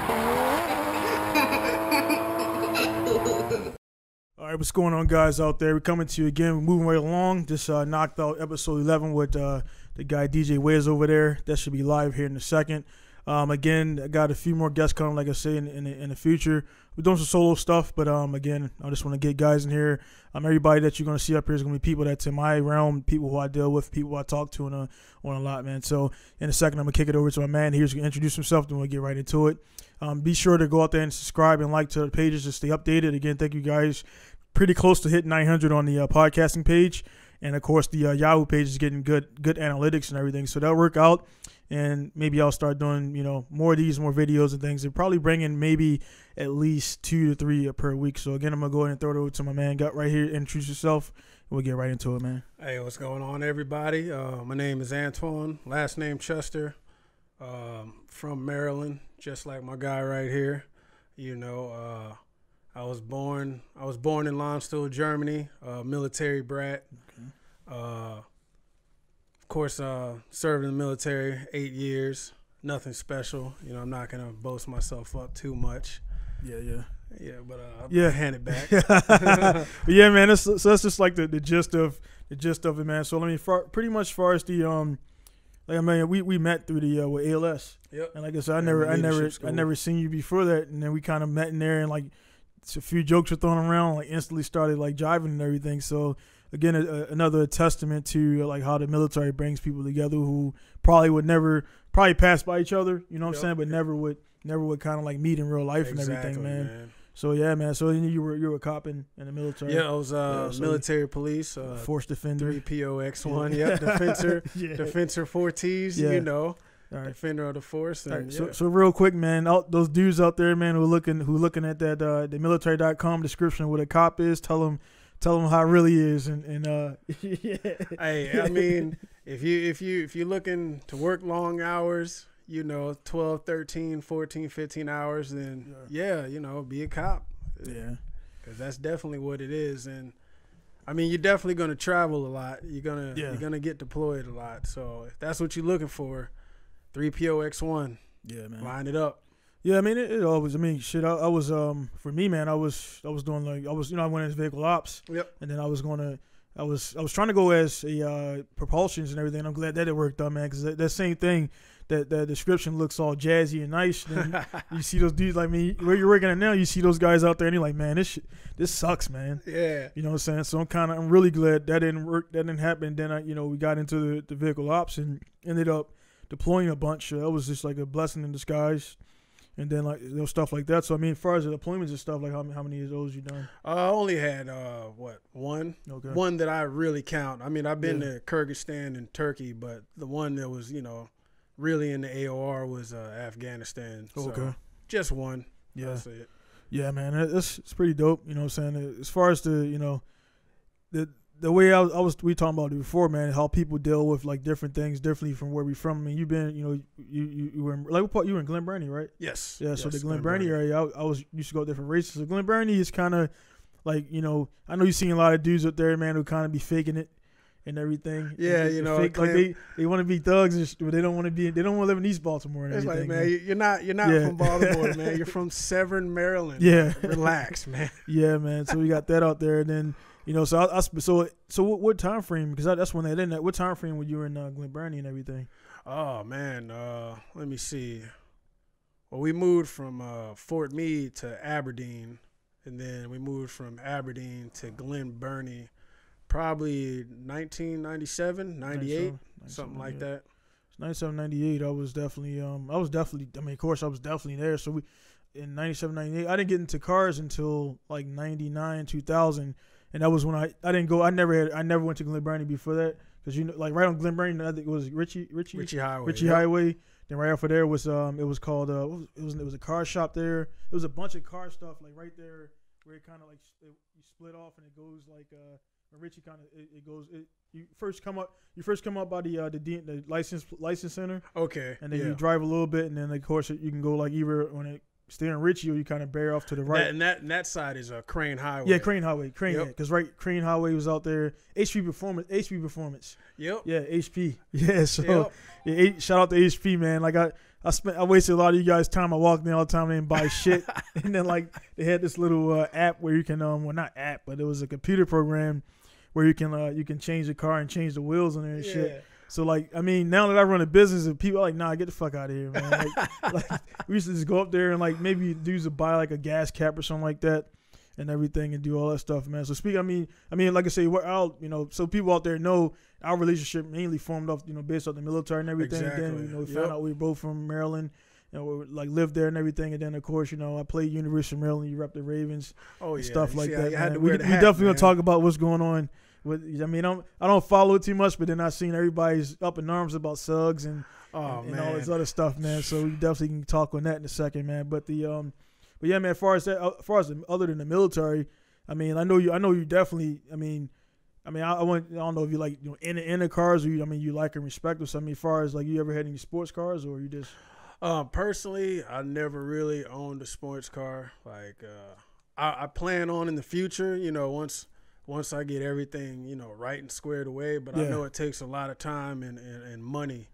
All right, what's going on, guys out there? We're coming to you again. We're moving right along. Just knocked out episode 11 with the guy DJ Wiz over there. That should be live here in a second. Again, I got a few more guests coming, like I say, in the future. We're doing some solo stuff, but again, I just want to get guys in here. Everybody that you're going to see up here is going to be people that's in my realm, people who I deal with, people who I talk to on a lot, man. So in a second, I'm going to kick it over to my man. He's going to introduce himself, then we'll get right into it. Be sure to go out there and subscribe and like to the pages to stay updated. Again, thank you guys. Pretty close to hitting 900 on the podcasting page. And, of course, the Yahoo page is getting good analytics and everything. So that'll work out. And maybe I'll start doing, more of these, more videos and things. And probably bring in maybe at least 2 to 3 per week. So, again, I'm going to go ahead and throw it over to my man. Got right here. Introduce yourself. And we'll get right into it, man. Hey, what's going on, everybody? My name is Antoine. Last name Chester. From Maryland, just like my guy right here. I was born in Landstuhl, Germany, military brat. Okay. Of course, served in the military 8 years. Nothing special. I'm not gonna boast myself up too much. Yeah, but I'll hand it back. Yeah, man. So that's just like the gist of it, man. So let me pretty much as far as the we met through the with ALS. Yep. And like I said, I never seen you before that, and then we kind of met in there, and like a few jokes were thrown around, like instantly started like jiving and everything. So again, another testament to like how the military brings people together who probably would never pass by each other, you know what I'm saying, but never would kind of like meet in real life and everything, man. So yeah, man. So you were a cop in the military. Yeah, I was military police, force defender, 3POX1. Yep, defensor, defensor 4Ts. Yeah. All right. Defender of the force. And, so real quick, man, those dudes out there, man, who looking at that the military.com description of what a cop is, tell them how it really is, and yeah. Hey, I mean, if you're looking to work long hours, 12, 13, 14, 15 hours, then be a cop. Yeah, because that's definitely what it is. And I mean, you're definitely going to travel a lot. You're gonna get deployed a lot. So if that's what you're looking for, 3POX1. Yeah, man. Line it up. Yeah, I mean, it always. I mean, shit. I was for me, man. I was doing I went as vehicle ops. Yep. And then I was trying to go as a propulsions and everything. I'm glad that it worked out, man, because that same thing, that description looks all jazzy and nice. Then you see those dudes like me where you're working at now. You see those guys out there, and you're like, man, this sucks, man. Yeah. You know what I'm saying? So I'm really glad that didn't work. That didn't happen. Then we got into the vehicle ops and ended up deploying a bunch. That was just like a blessing in disguise. And then stuff like that. So I mean, as far as the deployments and stuff, like how many of those you done? I only had one. Okay. One that I really count. I mean, I've been to Kyrgyzstan and Turkey, but the one that was really in the AOR was Afghanistan. So okay. Just one. Yeah. That's it. Yeah, man, it's pretty dope. You know what I'm saying? As far as the way we talking about it before, man, how people deal with like different things differently from where we from. I mean, you've been, you were in, like, what part, you were in Glen Burnie, right? Yes. Yeah. So the Glen Burnie area, I used to go to different races. So Glen Burnie is kind of like, I know you've seen a lot of dudes up there, man, who kind of be faking it and everything. Yeah, fake, like they want to be thugs, but they don't want to live in East Baltimore and everything. Like, man, you're not from Baltimore, man. You're from Severn, Maryland. Yeah. Relax, man. Yeah, man. So we got that out there, and then. So what time frame? Because that's when they did that. What time frame were you in Glen Burnie and everything? Oh man, let me see. Well, we moved from Fort Meade to Aberdeen, and then we moved from Aberdeen to Glen Burnie, probably 1997, 98, something like that. 97, 98. I was definitely. I mean, of course, I was definitely there. So in 97, 98, I didn't get into cars until like 99, 2000. And that was when I didn't go. I never went to Glen Burnie before that, because like right on Glen Burnie, I think it was Ritchie Highway. Then right after there was it was called it was a car shop there. It was a bunch of car stuff like right there where it kind of like you split off and it goes like Ritchie kind of it goes. You first come up by the license center. Okay. And then you drive a little bit, and then of course you can go like either on it. Stay in Ritchie, or you kind of bear off to the right. That side is a Crane Highway. Yeah, Crane Highway. Because Crane Highway was out there. HP Performance. Yep. Yeah, HP. Yeah, so shout out to HP, man. Like I wasted a lot of you guys' time. I walked in all the time and didn't buy shit. And then like they had this little app where you can well, not app, but it was a computer program where you can change the car and change the wheels on there and shit. So like, I mean, now that I run a business, and people are like, nah, get the fuck out of here, man. Like we used to just go up there and like maybe dudes would buy like a gas cap or something like that and everything and do all that stuff, man. So I mean, like I say, we're out, so people out there know our relationship mainly formed off, based off the military and everything. Exactly. And then, we found out we were both from Maryland, we like lived there and everything. And then of course, I played University of Maryland. You rep the Ravens, and stuff like that. We definitely gonna talk about what's going on. I mean, I don't follow it too much, but then I seen everybody's up in arms about Suggs and all this other stuff, man. So we definitely can talk on that in a second, man. But yeah, man. As far as other than the military, I mean, I know you definitely. I don't know if you like in the cars or you like and respect or something. As far as like you ever had any sports cars or you just. Personally, I never really owned a sports car. Like I plan on in the future, once I get everything, right and squared away. But I know it takes a lot of time and money.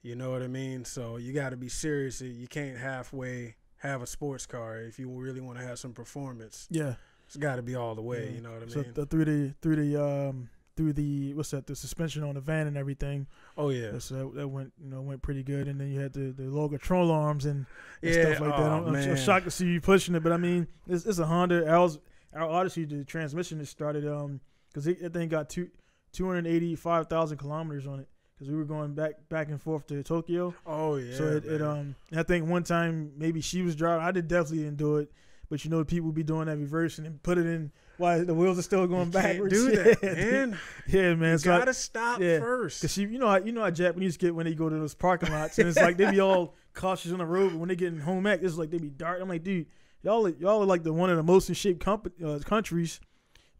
You know what I mean? So you got to be serious. You can't halfway have a sports car if you really want to have some performance. Yeah, it's got to be all the way. You know what I mean? So through the what's that? The suspension on the van and everything. Oh yeah, that went pretty good. And then you had the low control arms and stuff like that. I'm shocked to see you pushing it, but I mean, it's a Honda. Our Odyssey, the transmission has started because that thing got 285,000 kilometers on it because we were going back and forth to Tokyo. Oh yeah. So I think one time maybe she was driving. I definitely didn't do it, but people be doing that reverse and put it in while the wheels are still going backwards. Can't do that, man. Yeah, man. You gotta stop first. Cause you know how Japanese get when they go to those parking lots and it's like they be all cautious on the road, but when they get in home ec, it's like they be dark. I'm like, dude. Y'all are like one of the most in shape countries,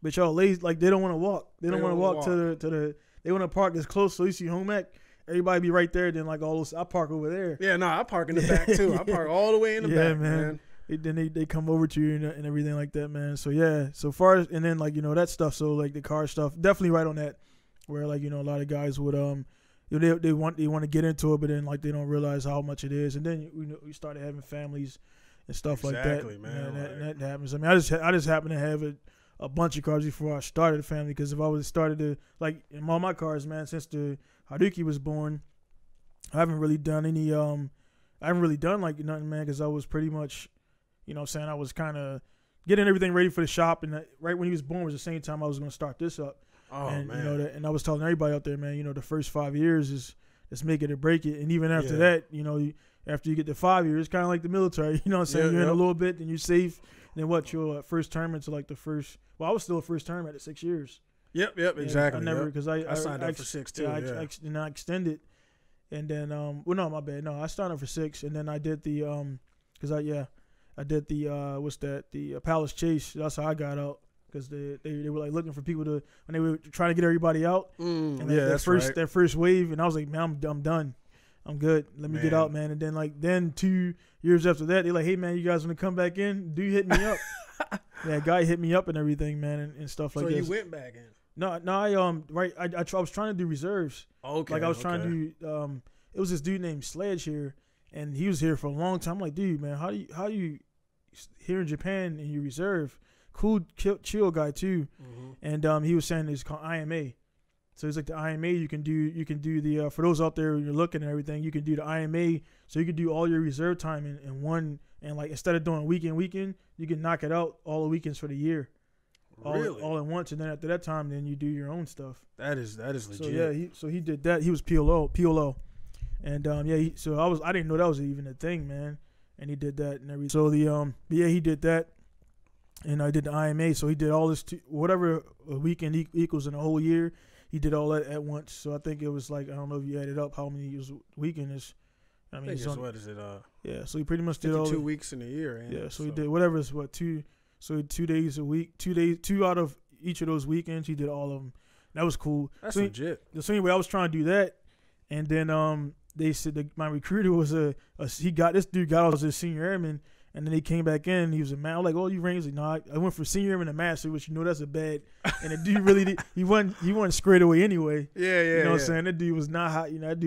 but y'all lazy. Like they don't want to walk. They don't want to walk to the. They want to park as close so you see home ec. Everybody be right there. Then like all those, I park over there. Yeah, no, I park in the back too. I park all the way in the back, man. Then they come over to you and everything like that, man. So yeah, so far as and then like that stuff. So like the car stuff, definitely right on that. Where like a lot of guys would they want to get into it, but then like they don't realize how much it is, and then we started having families. And stuff like that, man. That happens. I mean, I just happened to have a bunch of cars before I started a family. Because if I would have started to like in all my cars, man, since the Haruki was born, I haven't really done any. I haven't really done like nothing, man. Because I was pretty much, I was kind of getting everything ready for the shop, and right when he was born was the same time I was going to start this up. Oh and, man! And I was telling everybody out there, man, the first 5 years is make it or break it, and even after that, after you get to 5 years, it's kind of like the military. You know what I'm saying? You're in a little bit, then you're safe. And then your first term into like the first. Well, I was still a first term at the 6 years. Yep, exactly. I never because I signed up for 6 too. I extended, and then no, my bad. No, I signed up for 6, and then I did the I did the Palace Chase. That's how I got out. Because they were like looking for people to when they were trying to get everybody out. That first wave, and I was like, man, I'm done. I'm good. Let me get out, man. And then 2 years after that, they're like, hey, man, you guys want to come back in? Do you hit me up? Yeah, guy hit me up and everything, man, and stuff like that. So you went back in? No, I was trying to do reserves. Okay. Like I was trying to do. It was this dude named Sledge here, and he was here for a long time. I'm like, dude, man, how do you here in Japan and you reserve? Cool, chill guy too, and he was saying it's called IMA. So it's like the IMA. You can do the for those out there you're looking and everything. You can do the IMA, so you can do all your reserve time in one, and like instead of doing weekend, you can knock it out all the weekends for the year, all at once, and then after that time, then you do your own stuff. That is legit. So yeah, he did that. He was PLO, and I didn't know that was even a thing, man. And he did that and everything. So he did that. And I did the IMA, so he did all this, whatever a weekend equals in a whole year, he did all that at once. So I think it was like, I don't know if you added up how many weekend is. I mean, what is it? Yeah, so he pretty much did all 2 weeks in a year. Yeah, so he did whatever is what 2 days a week, 2 out of each of those weekends, he did all of them. That was cool. That's legit. So anyway, I was trying to do that, and then they said my recruiter was this dude got out as a senior airman. And then he came back in. He was a man. I'm like, oh, you ran? He's like, no, I went for senior year in the master, which that's a bad. And the dude really he wasn't squared away anyway. Yeah. You know what I'm saying? That dude was not hot. That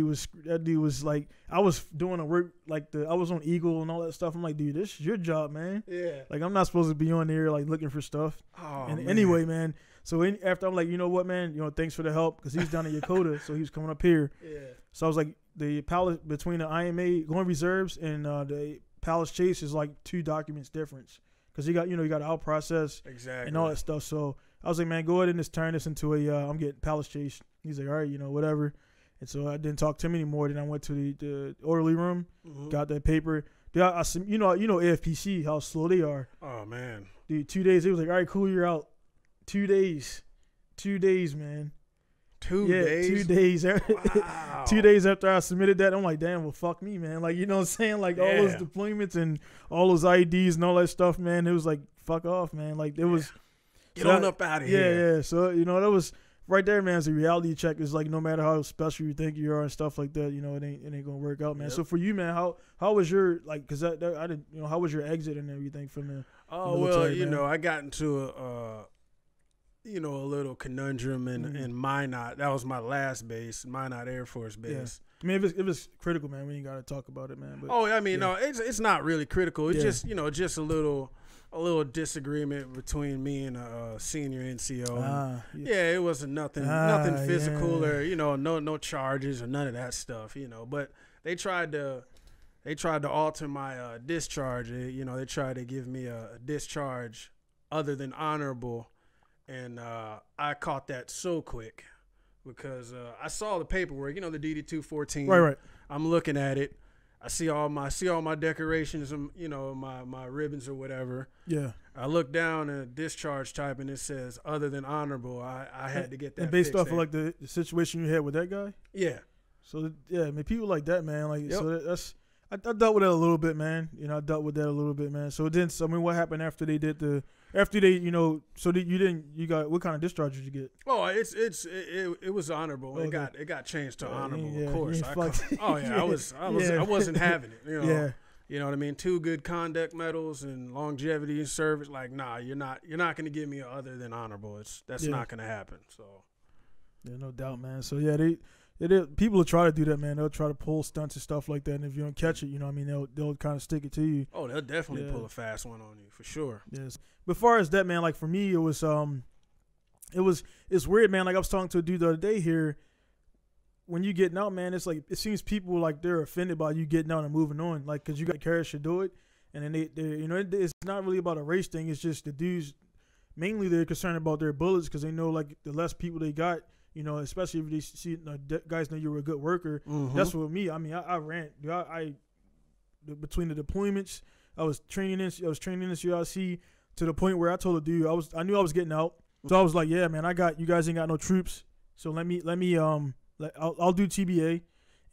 dude was like, I was doing a work like I was on Eagle and all that stuff. I'm like, dude, this is your job, man. Yeah. Like, I'm not supposed to be on there like looking for stuff. Oh, and man. anyway, man. So after I'm like, you know what, man? Thanks for the help, because he's down in Yokota, so he was coming up here. Yeah. So I was like, the Palace between the IMA going reserves and the Palace Chase is like 2 documents difference, because you got out process and all that stuff. So I was like, man, go ahead and just turn this into I'm getting Palace Chase. He's like, all right, whatever. And so I didn't talk to him anymore. Then I went to the orderly room, got that paper. Dude, AFPC, how slow they are. Oh man, dude, 2 days. It was like, all right, cool, you're out. 2 days, man. 2 days. 2 days. Wow. 2 days after I submitted that, I'm like, damn, well, fuck me, man. Like, you know what I'm saying? Like, all those deployments and all those IDs and all that stuff, man. It was like, fuck off, man. Like, it was. Get on up out of here. Yeah. So, that was right there, man. It's a reality check. It's like, no matter how special you think you are and stuff like that, it ain't going to work out, man. Yep. So, for you, man, how was your, like, because I didn't, how was your exit and everything from the military, well, I got into a little conundrum in Minot. That was my last base, Minot Air Force Base. Yeah. I mean, if it's critical, man, we ain't got to talk about it, man. But, no, it's not really critical. It's just, just a little disagreement between me and a senior NCO. It wasn't nothing physical or, no charges or none of that stuff, But they tried to alter my discharge. They tried to give me a discharge other than honorable. And I caught that so quick because I saw the paperwork, the DD-214. Right. I'm looking at it. I see all my decorations and, my ribbons or whatever. Yeah. I look down at discharge type and it says other than honorable. I had to get that. And based off of like the situation you had with that guy? Yeah. So, yeah, I mean, people like that, man. Like, so that's. I dealt with that a little bit, man. So then, what happened after they did you got, what kind of discharge did you get? Oh, it was honorable. Okay. It got changed to honorable, of course. I wasn't having it. You know what I mean? 2 good conduct medals and longevity in service. Like, nah, you're not going to give me other than honorable. That's not going to happen. So, yeah, no doubt, man. So yeah, people will try to do that, man. They'll try to pull stunts and stuff like that, and if you don't catch it, they'll kind of stick it to you. Oh, they'll definitely pull a fast one on you for sure. Yes. But as far as that, man, like for me, it's weird, man. Like I was talking to a dude the other day here. When you getting out, man, it's like it seems people like they're offended by you getting out and moving on, like because you got carriers to do it, and then they it's not really about a race thing. It's just the dudes mainly they're concerned about their bullets because they know like the less people they got. Especially if they see guys know you were a good worker. Mm-hmm. That's what me. I mean, I ran. Between the deployments, I was training in CRC to the point where I told the dude I knew I was getting out, so I was like, yeah, man, you guys ain't got no troops, so let me I'll do TBA,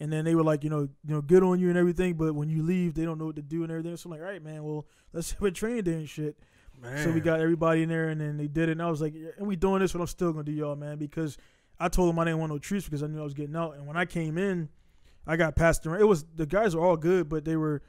and then they were like, good on you and everything, but when you leave, they don't know what to do and everything. So I'm like, all right, man, well, let's have a training day and shit. Man. So we got everybody in there, and then they did it, and I was like, yeah, and we doing this, but I'm still gonna do y'all, man, because I told them I didn't want no troops because I knew I was getting out. And when I came in, I got passed around. The guys were all good, but they were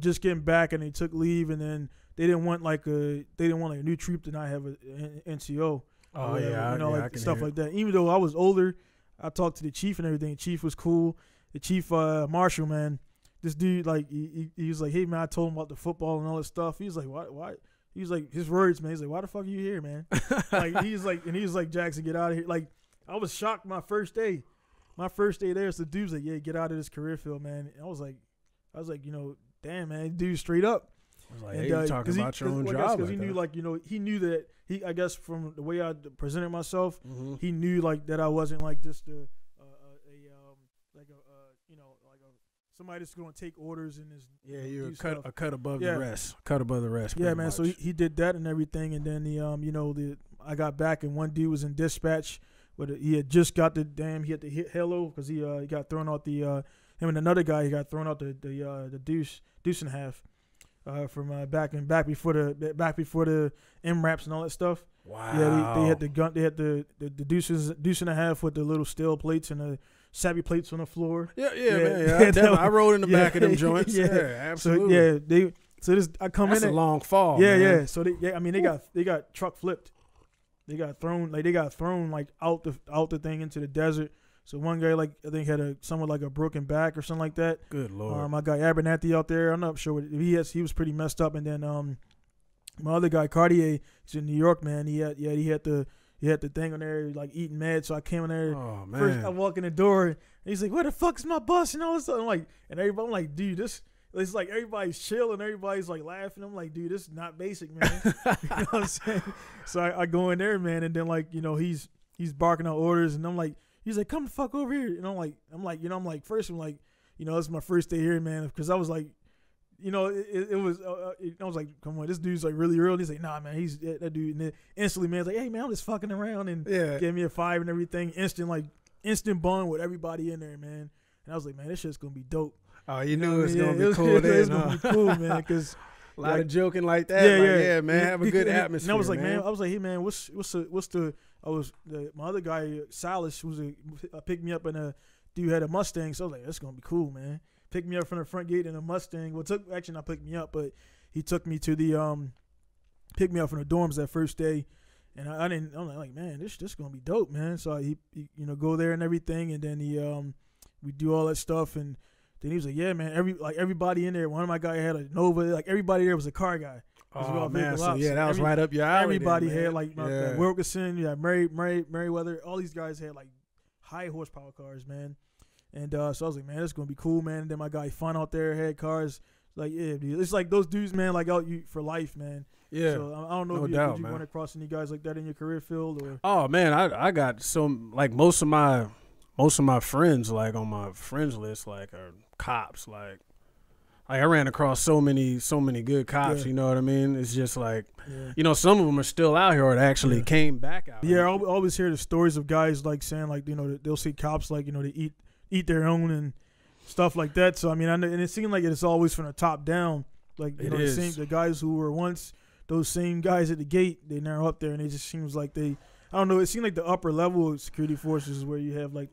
just getting back and they took leave, and then they didn't want like a new troop to not have an NCO. Oh yeah, like stuff like that. Even though I was older, I talked to the chief and everything. The chief was cool. The chief marshal, man, this dude like he was like, hey man, I told him about the football and all this stuff. He was like, why? He was like, his words, man. He's like, why the fuck are you here, man? Like he was like, Jackson, get out of here. Like. I was shocked my first day. There, so the dude's like, yeah, get out of this career field, man. And I was like, damn, man, dude, straight up. I was like, hey, you talking about your own job. Because he knew he knew that I guess from the way I presented myself, he knew like that I wasn't like just somebody that's going to take orders and is you're a cut above the rest. Cut above the rest. Yeah, man. So he did that and everything, and then I got back and one dude was in dispatch. But he had just got he had to hit Halo because he got thrown out him and another guy, he got thrown out the deuce and a half from back before the MRAPs and all that stuff. Wow. Yeah, they had the gun, they had the deuce and a half with the little steel plates and the savvy plates on the floor. Yeah, man. Yeah, I rode in the back of them joints. Yeah, absolutely. So So this I come That's in. That's a long fall. Yeah, man. yeah. So they got truck flipped. They got thrown like out the thing into the desert. So one guy like I think had somewhat like a broken back or something like that. Good Lord. My guy Abernathy out there. I'm not sure what he was pretty messed up. And then my other guy Cartier, he's in New York, man. He had the thing on there like eating mad. So I came in there. Oh man. First I walk in the door and he's like, "Where the fuck's my bus?" And all this stuff. I'm like, dude, this. It's like everybody's chilling, everybody's like laughing. I'm like, dude, this is not basic, man. You know what I'm saying? So I go in there, man, and then like, he's barking out orders, and I'm like, he's like, come the fuck over here. And I'm like, first I'm like, this is my first day here, man, because I was like, it was, I was like, come on, this dude's like really real. And he's like, nah, man, he's that dude. And then instantly, man, it's like, hey, man, I'm just fucking around, and gave me a 5 and everything. Instant bond with everybody in there, man. And I was like, man, this shit's gonna be dope. Oh, you knew it was gonna be cool. It's gonna be cool, man. Because a lot of joking like that. Yeah, man. Have a good atmosphere. And I was like, man, hey, man, my other guy Silas was picked me up, and a dude had a Mustang. So I was like, that's gonna be cool, man. Picked me up from the front gate in a Mustang. Well, actually not picked me up, but he took me to the picked me up from the dorms that first day. And I'm like, man, this gonna be dope, man. So he go there and everything, and then we do all that stuff. And then he was like, yeah, man, everybody in there, one of my guys had a Nova, like everybody there was a car guy. Oh man, so yeah, that was right up your alley. Everybody then, had like Wilkerson, you had Merriweather, all these guys had like high horsepower cars, man. And so I was like, man, this is gonna be cool, man. And then my guy Fun out there had cars. Like, yeah, dude, it's like those dudes, man, like out you for life, man. Yeah. So I don't know if you run across any guys like that in your career field or. Oh man, I got like most of my friends like on my friends list like are cops. Like I ran across so many good cops. You know what I mean? It's just like some of them are still out here or actually came back out. Yeah, I always hear the stories of guys like saying like they'll see cops like they eat their own and stuff like that. So I mean, and it seemed like it's always from the top down. Like the guys who were once those same guys at the gate, they're now up there, and it just seems like I don't know. It seemed like the upper level of security forces is where you have like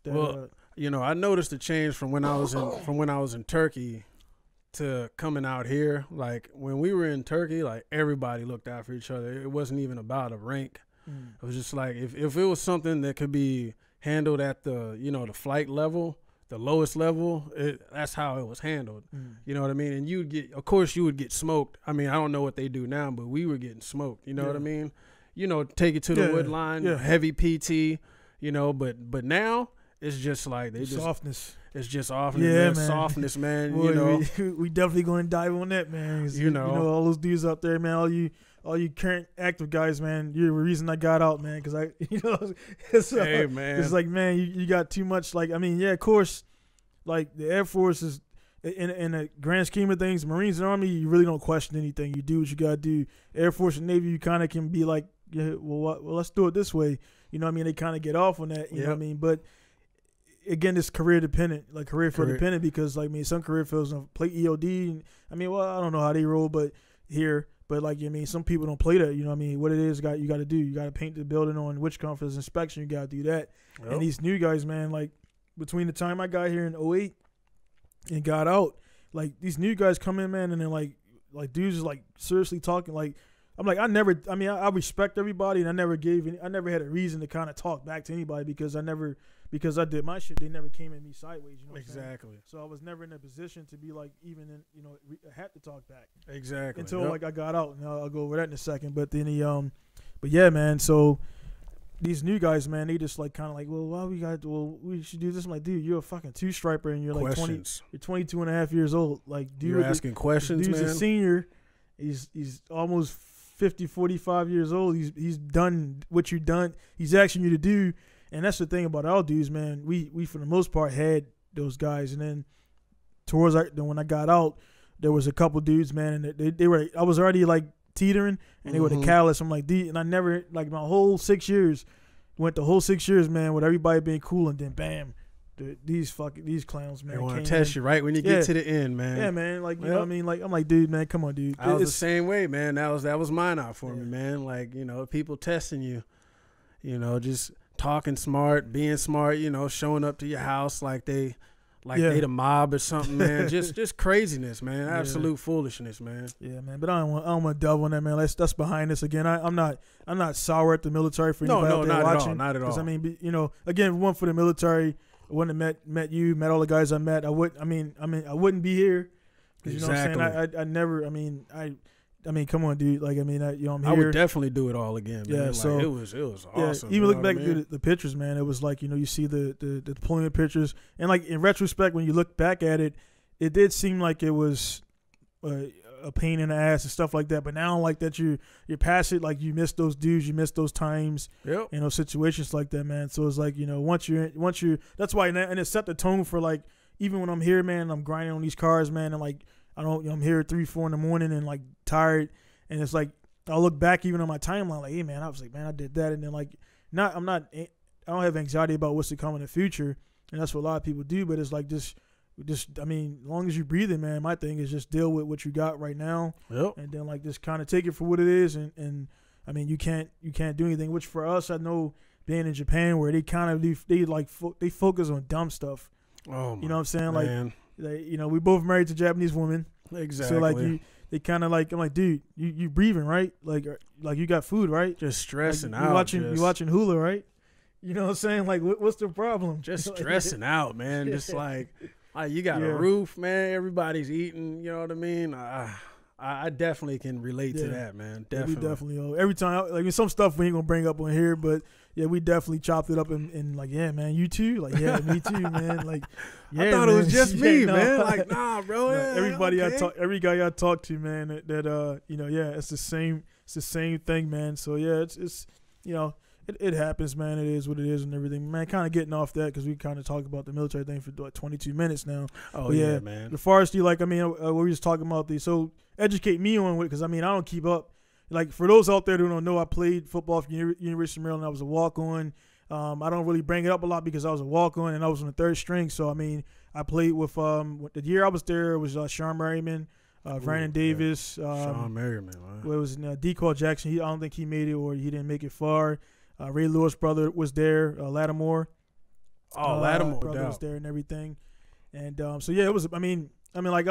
I noticed a change from when I was in Turkey to coming out here. Like when we were in Turkey, like everybody looked out for each other. It wasn't even about a rank. It was just like if it was something that could be handled at the the flight level, the lowest level, that's how it was handled. You know what I mean? And you would get smoked. I mean, I don't know what they do now, but we were getting smoked. You know what I mean? Take it to the wood line, heavy PT. But now it's just like softness. It's just softness, man. Softness, man. Boy, we definitely going to dive on that, man. All those dudes out there, man. All you current active guys, man. You're the reason I got out, man. Because hey, man. It's like, man, you got too much. Like, I mean, yeah, of course, like the Air Force is in the grand scheme of things. Marines and Army, you really don't question anything. You do what you got to do. Air Force and Navy, you kind of can be like, yeah, well, let's do it this way. You know what I mean? They kind of get off on that. You know what I mean? But again, it's career dependent, like career field dependent, because like some career fields don't play EOD. And, I mean, well, I don't know how they roll, but some people don't play that. You know what I mean? What it is, you got to do. You got to paint the building on which conference inspection. You got to do that. Yep. And these new guys, man, like between the time I got here in 2008 and got out, like these new guys come in, man, and then like dudes is like seriously talking like. I'm like, I respect everybody, and I never had a reason to kind of talk back to anybody because I did my shit. They never came at me sideways. You know exactly. So I was never in a position to be like even in have to talk back. Exactly. Until like I got out, and I'll go over that in a second. But then but yeah, man. So these new guys, man, they just like kind of like, well, we should do this. I'm like, dude, you're a fucking 2-striper, and you're like 20, you're 22 and a half years old. Like, dude, you're asking questions, dude's man. A senior. He's almost 50, 45 years old. He's done what you done. He's asking you to do, and that's the thing about our dudes, man. We for the most part had those guys, and then when I got out, there was a couple dudes, man, and they were. I was already like teetering, and they were the catalyst. I'm like, and I never like my whole 6 years went the whole 6 years, man, with everybody being cool, and then bam. These clowns, man. They want to test you right when you get to the end, man. Yeah, man. Like you know what I mean? Like I'm like, dude, man, come on, dude. I was the same way, man. That was mine out for me, man. Like, people testing you, just talking smart, being smart, showing up to your house like they like they the mob or something, man. just craziness, man. Absolute foolishness, man. Yeah, man. But I don't want to delve on that, man. That's behind us again. I'm not sour at the military for anybody out there watching. Not at all. Because I mean, again, one for the military. I wouldn't have met you, met all the guys I met. I wouldn't be here. Exactly. You know what I'm saying? I never. I mean, come on, dude. Like, I mean, I'm here. I would definitely do it all again, man. Yeah, like, so it was awesome. Even look back through the pictures, man. It was like, you see the deployment pictures, and like in retrospect, when you look back at it, it did seem like it was a pain in the ass and stuff like that. But now, like that, you're past it. Like you miss those dudes, you miss those times, situations like that, man. So it's like, once you, that's why, and it set the tone for like, even when I'm here, man, I'm grinding on these cars, man, and like I'm here at 3, 4 in the morning and like tired, and it's like I'll look back even on my timeline, like, hey, man, I was like, man, I did that, and then like, I don't have anxiety about what's to come in the future, and that's what a lot of people do, but it's like just I mean, as long as you're breathing, man, my thing is just deal with what you got right now, and then like just kind of take it for what it is, and I mean, you can't do anything. Which for us, I know being in Japan, where they kind of they focus on dumb stuff. Oh, you know what I'm saying? Man. Like, we both married to Japanese women. Exactly. So like they kind of like, I'm like, dude, you breathing, right? Like you got food, right? Just stressing like, out. You watching Hulu, right? You know what I'm saying? Like, what's the problem? Just stressing out, man. Just like you got a roof, man. Everybody's eating. You know what I mean? I definitely can relate to that, man. Definitely. Yeah, we definitely. Every time, like some stuff we ain't gonna bring up on here, but yeah, we definitely chopped it up and like, yeah, man, you too? Like, yeah, me too, man. Like, yeah, I thought it was just me, man. Like, nah, bro. Everybody every guy I talk to, man, that it's the same thing, man. So yeah, it's it happens, man. It is what it is and everything, man. Kind of getting off that because we kind of talked about the military thing for like 22 minutes now. Oh, but yeah, man. The forestry, like, I mean, we were just talking about these. So educate me on it, because I mean, I don't keep up. Like, for those out there who don't know, I played football for University of Maryland. I was a walk-on. I don't really bring it up a lot because I was a walk-on and I was on the third string. So I mean, I played with the year I was there was Sean Merriman, Brandon Davis, Sean Merriman. Wow. It was Dequan Jackson. I don't think he made it, or he didn't make it far. Ray Lewis' brother was there. Lattimore. Lattimore brother was there and everything. And so yeah, it was. I mean, like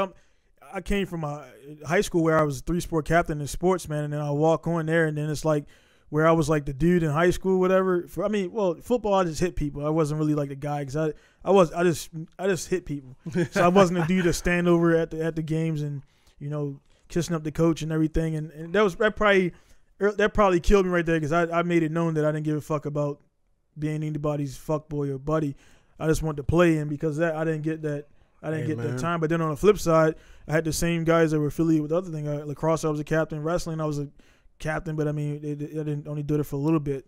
I came from a high school where I was a 3-sport captain in sports, man, and then I walk on there, and then it's like where I was like the dude in high school, whatever. Football, I just hit people. I wasn't really like the guy because I just hit people. So I wasn't a dude to stand over at the games and kissing up the coach and everything. And that probably killed me right there, because I made it known that I didn't give a fuck about being anybody's fuckboy or buddy. I just wanted to play, and because of that, I didn't get that. That time. But then on the flip side, I had the same guys that were affiliated with the other thing. Lacrosse, I was a captain. Wrestling, I was a captain. But I mean, I didn't only do it for a little bit.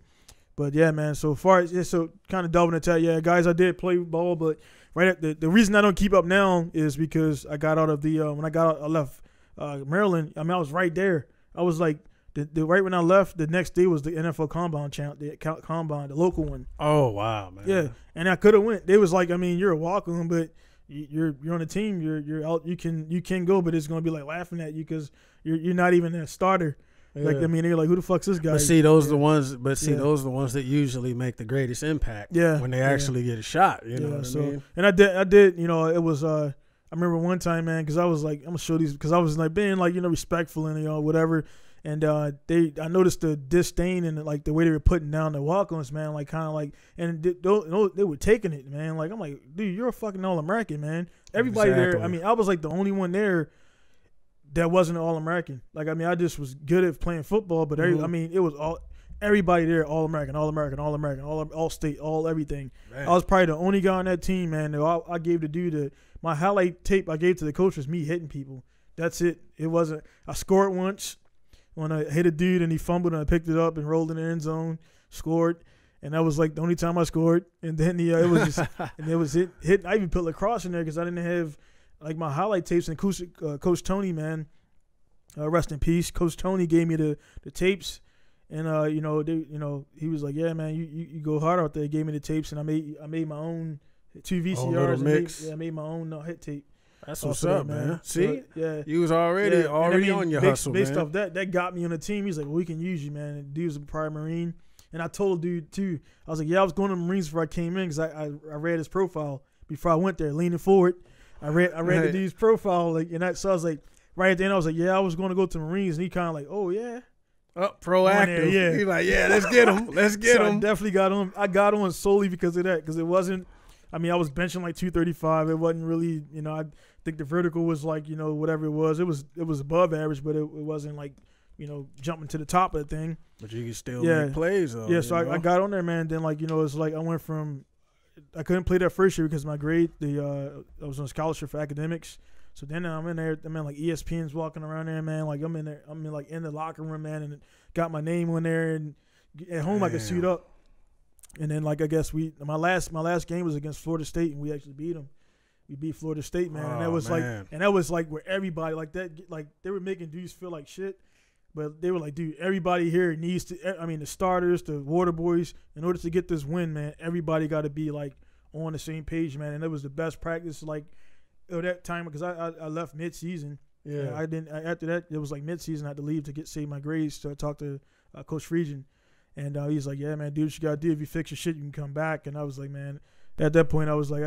But yeah, man. So far as so kind of delving into that, yeah, guys, I did play ball, but the reason I don't keep up now is because I got out of the when I left Maryland. I mean, I was right there. I was like. Right when I left, the next day was the NFL Combine the local one. Oh wow, man! Yeah, and I could have went. They was like, I mean, you're a walk-on, but you're on the team. You're out. You can go, but it's gonna be like laughing at you because you're not even a starter. Yeah. Like, I mean, they're like, who the fuck's this guy? But see, those are the ones. But see, those are the ones that usually make the greatest impact. Yeah, when they actually get a shot. You know what I mean? And I did. It was. I remember one time, man, because I was like, I'm gonna show these, because I was like being like respectful and whatever. And I noticed the disdain and like the way they were putting down the walk-ons, man, like kind of like, and they were taking it, man. Like, I'm like, dude, you're a fucking All-American, man. Everybody there, I mean, I was like the only one there that wasn't an All-American. Like, I mean, I just was good at playing football, but I mean, it was everybody there, All-American, All-American, All-American, all-state, all everything. Man. I was probably the only guy on that team, man. I gave the dude my highlight tape I gave to the coach was me hitting people. That's it. It wasn't. I scored once. When I hit a dude and he fumbled and I picked it up and rolled in the end zone, scored, and that was like the only time I scored. And then it was just and it was hit. I even put lacrosse in there because I didn't have like my highlight tapes. And Coach Tony, man, rest in peace. Coach Tony gave me the tapes, and he was like, yeah, man, you go hard out there. He gave me the tapes, and I made my own 2 VCRs. Mix. I made my own hit tape. That's what's up, man. See? Yeah. You was already on your hustle, man. Based off that got me on the team. He's like, well, we can use you, man. And dude was a prior Marine. And I told dude, too, I was like, yeah, I was going to the Marines before I came in because I read his profile. before I went there, leaning forward. I read the dude's profile, like, and so I was like, right at the end, I was like, yeah, I was going to go to the Marines, and he kind of like, oh yeah, proactive. Yeah, he's like, yeah, let's get him, let's get him. I definitely got on. I got on solely because of that, because it wasn't. I mean, I was benching like 235. It wasn't really, I think the vertical was like, whatever it was. It was above average, but it wasn't like, jumping to the top of the thing. But you can still make plays, though. Yeah, so I got on there, man. Then, like, it's like I went from – I couldn't play that first year because my grade, I was on scholarship for academics. So then I'm in there, like ESPN's walking around there, man. Like I'm in there, like in the locker room, man, and got my name on there. And at home I could suit up. And then, like, I guess my last game was against Florida State, and we actually beat them. We beat Florida State, man. And that was like where everybody like that, like they were making dudes feel like shit. But they were like, dude, everybody here needs to – I mean, the starters, the water boys, in order to get this win, man, everybody got to be, like, on the same page, man. And it was the best practice, like, at that time because I left mid-season. Yeah. After that, it was, like, mid-season. I had to leave to save my grades. So I talked to Coach Friedgen. And he's like, yeah, man, do what you got to do. If you fix your shit, you can come back. And I was like, man, at that point, I was like,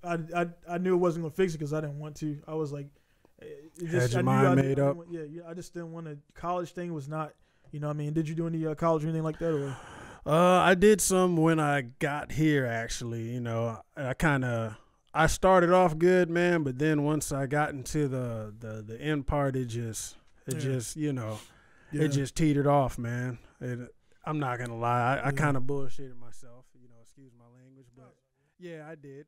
I knew it wasn't going to fix it because I didn't want to. I was like – had your mind made up? Yeah, I just didn't want to. College thing was not, what I mean. Did you do any college or anything like that? Or? I did some when I got here, actually. I started off good, man, but then once I got into the end part, it just teetered off, man. I'm not gonna lie, I kind of bullshitted myself, excuse my language, but yeah, I did,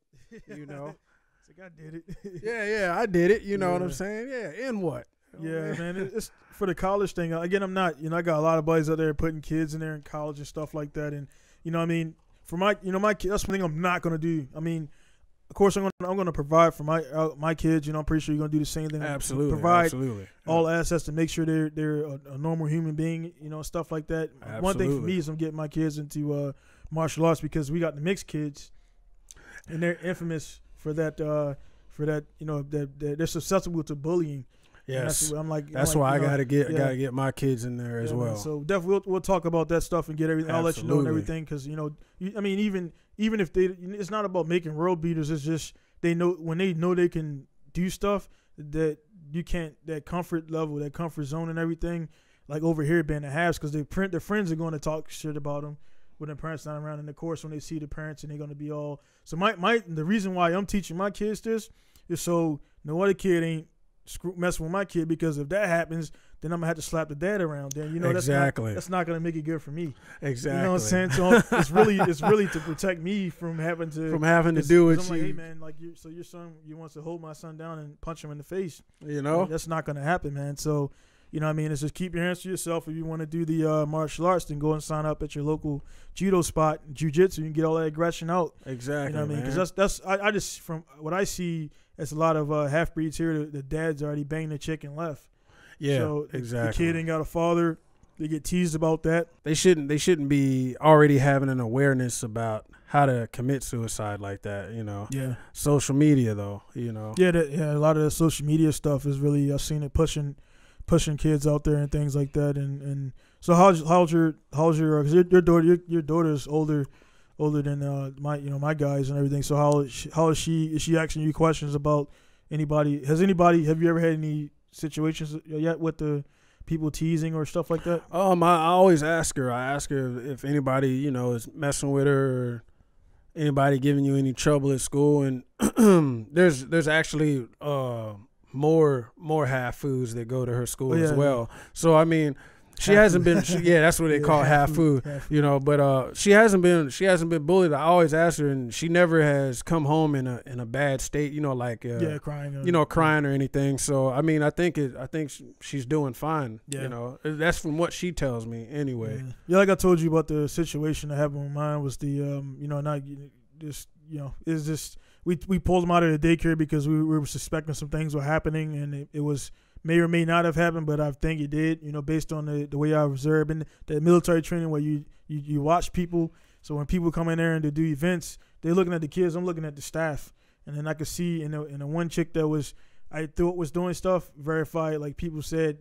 Like I did it. yeah, I did it. You know what I'm saying? Yeah, and what? Yeah, man. It's for the college thing. Again, I'm not. I got a lot of buddies out there putting kids in there in college and stuff like that. And I mean, for my kids, that's one thing I'm not gonna do. I mean, of course, I'm gonna provide for my kids. I'm pretty sure you're gonna do the same thing. Absolutely, provide all assets to make sure they're a normal human being. Stuff like that. Absolutely. One thing for me is I'm getting my kids into martial arts because we got the mixed kids, and they're infamous for that, that they're susceptible to bullying. Yes, that's why I gotta get my kids in there as well. Man, so definitely we'll talk about that stuff and get everything. I'll let you know and everything because I mean even if it's not about making world beaters. It's just they know when they know they can do stuff that you can't, that comfort level, that comfort zone and everything. Like over here being the halves because their friends are going to talk shit about them when their parents not around. And of course when they see the parents and they're going to be all. So the reason why I'm teaching my kids this is so no other kid ain't messing with my kid, because if that happens, then I'm gonna have to slap the dad around. Then exactly. That's not gonna make it good for me. Exactly. You know what I'm saying? So it's really to protect me from having to do it. I'm like, hey man, like your son, you wants to hold my son down and punch him in the face. That's not gonna happen, man. So what I mean, it's just keep your hands to yourself. If you want to do the martial arts, then go and sign up at your local judo spot, jiu-jitsu, and get all that aggression out. Exactly. You know what I mean? Because I just from what I see. There's a lot of half breeds here. The dad's already banged the chick and left. Yeah, so exactly. The kid ain't got a father. They get teased about that. They shouldn't be already having an awareness about how to commit suicide like that. Yeah. Social media though. Yeah, a lot of the social media stuff is really, I've seen it pushing kids out there and things like that. And so how's your because your daughter's older than my guys and everything. So how is she? Is she asking you questions about anybody? Have you ever had any situations yet with the people teasing or stuff like that? I always ask her. I ask her if anybody is messing with her or anybody giving you any trouble at school. And there's actually more half foods that go to her school as well. So I mean. She hasn't been. That's what they call half food. But she hasn't been bullied. I always ask her, and she never has come home in a bad state. Crying. Crying or anything. So I mean, I think she's doing fine. Yeah. That's from what she tells me anyway. Yeah, like I told you about the situation that happened with mine was the is just we pulled them out of the daycare because we were suspecting some things were happening, and it was. May or may not have happened, but I think it did, based on the way I observed in the military training where you watch people. So when people come in there and they do events, they're looking at the kids, I'm looking at the staff. And then I could see in the one chick that I thought was doing stuff, verified, like people said,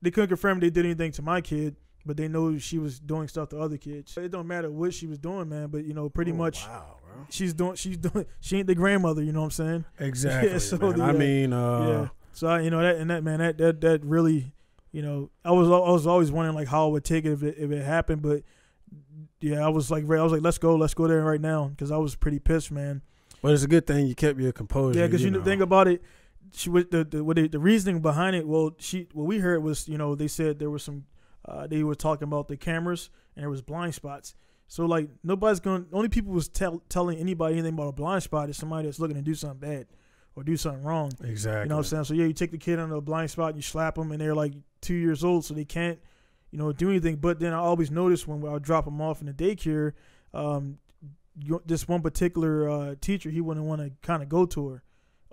they couldn't confirm they did anything to my kid, but they know she was doing stuff to other kids. It don't matter what she was doing, man, but pretty much. Wow, she ain't the grandmother. You know what I'm saying? Exactly. Yeah, so man. I mean, yeah. So that really, I was always wondering like how I would take it if it happened, but yeah, I was like let's go there right now, because I was pretty pissed, man. But it's a good thing you kept your composure. Yeah, because you think about it, she was the reasoning behind it. Well, what we heard was, they said there was some, they were talking about the cameras and there was blind spots. So like only people was telling anybody anything about a blind spot is somebody that's looking to do something bad or do something wrong. Exactly. You know what I'm saying? So yeah, you take the kid under a blind spot and you slap them, and they're like 2 years old, so they can't, do anything. But then I always notice when I would drop them off in the daycare, this one particular teacher, he wouldn't want to kind of go to her.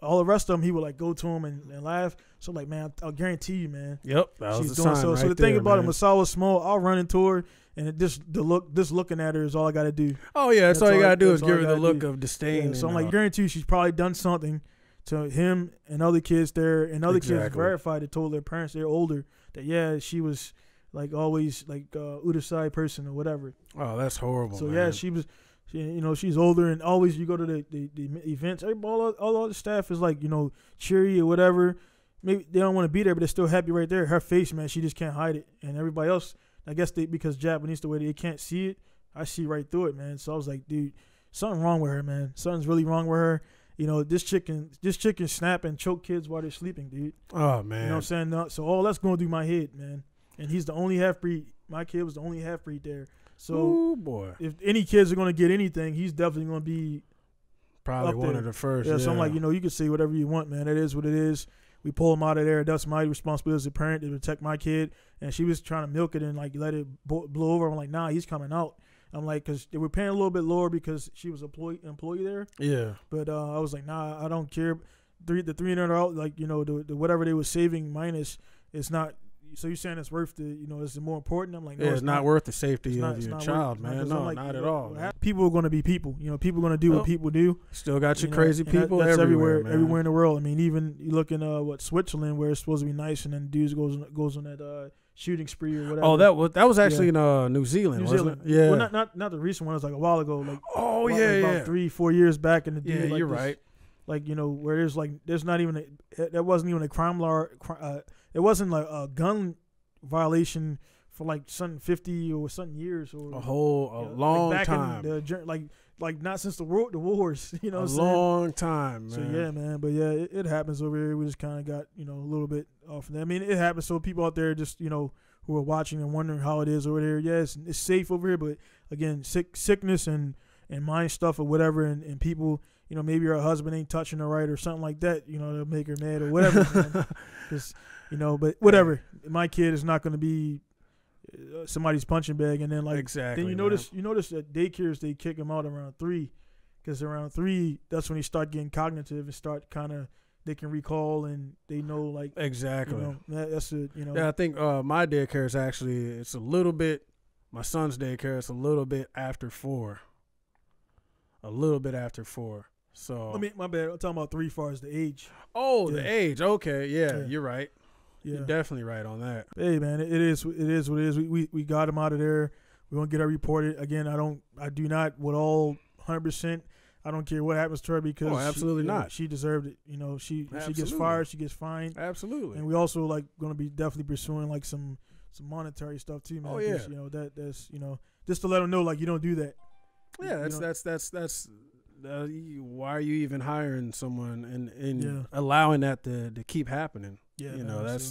All the rest of them, he would like go to him and laugh. So I'm like, man, I'll guarantee you, man. Yep, that was she's the doing sign so. right So the thing there, about man. it, Masai was small. I'll run into her, and just looking at her is all I got to do. Oh yeah, that's all you gotta do is give her the look do. of disdain. Yeah, so I'm like, guarantee you, she's probably done something to him and other kids there, and other kids verified it, told their parents they're older that yeah, she was like always like Udasai person or whatever. Oh, that's horrible. So man. yeah, she was. She's older, and always you go to the events. All the staff is like, cheery or whatever. Maybe they don't want to be there, but they're still happy right there. Her face, man, she just can't hide it. And everybody else, I guess because Japanese the way they can't see it, I see right through it, man. So I was like, dude, something wrong with her, man. Something's really wrong with her. This chicken snap and choke kids while they're sleeping, dude. Oh man, you know what I'm saying? No, so all that's going through my head, man. And he's the only half breed. My kid was the only half breed there. So, ooh, boy, if any kids are going to get anything, he's definitely going to be probably one of the first. Yeah, so I'm like, you can say whatever you want, man. It is what it is. We pull him out of there. That's my responsibility as a parent to protect my kid. And she was trying to milk it and like let it blow over. I'm like, nah, he's coming out. I'm like, because they were paying a little bit lower because she was employee there. Yeah. But I was like, nah, I don't care. The $300, like, the whatever they were saving minus, it's not. So you're saying it's worth is it more important? I'm like, no, it's not worth the safety of your child, man. No, like, not at all. People are going to be people. People are going to do what people do. Still got your crazy people that's everywhere, man. Everywhere in the world. I mean, even you look in Switzerland, where it's supposed to be nice, and then dudes goes on that shooting spree or whatever. Oh, that was actually in New Zealand, wasn't it? Yeah. Well, not the recent one. It was like a while ago. Like about 3-4 years back in the day. Yeah, you're right. Like where there's not even there wasn't even a crime law. It wasn't like a gun violation for like something 50 or something years or a long like back time. In the, like not since the wars. You know, a long time, man. So yeah, man. But yeah, it happens over here. We just kind of got a little bit off of that. I mean, it happens. So people out there just who are watching and wondering how it is over there. Yeah, it's safe over here, but again, sickness and mind stuff or whatever, and people. Maybe her husband ain't touching her right or something like that. They'll make her mad or whatever. Because but whatever. My kid is not going to be somebody's punching bag, and then like exactly. Then you notice that daycares they kick him out around 3, because around 3 that's when he start getting cognitive and start kind of they can recall and they know like exactly. That's it. Yeah, I think my daycare is actually it's a little bit. My son's daycare is a little bit after 4. A little bit after 4. So I mean, my bad. I'm talking about 3 as far as the age. Oh, yeah. The age. Okay, yeah, you're right. Yeah. You're definitely right on that. Hey, man, it is what it is. We got him out of there. We're gonna get her reported again. I do not with all 100%. I don't care what happens to her because absolutely not. She deserved it. She gets fired. She gets fined. Absolutely. And we also like gonna be definitely pursuing like some monetary stuff too, man. Oh yeah. That's just to let them know like you don't do that. Yeah, that's. Why are you even hiring someone and allowing that to keep happening? Yeah,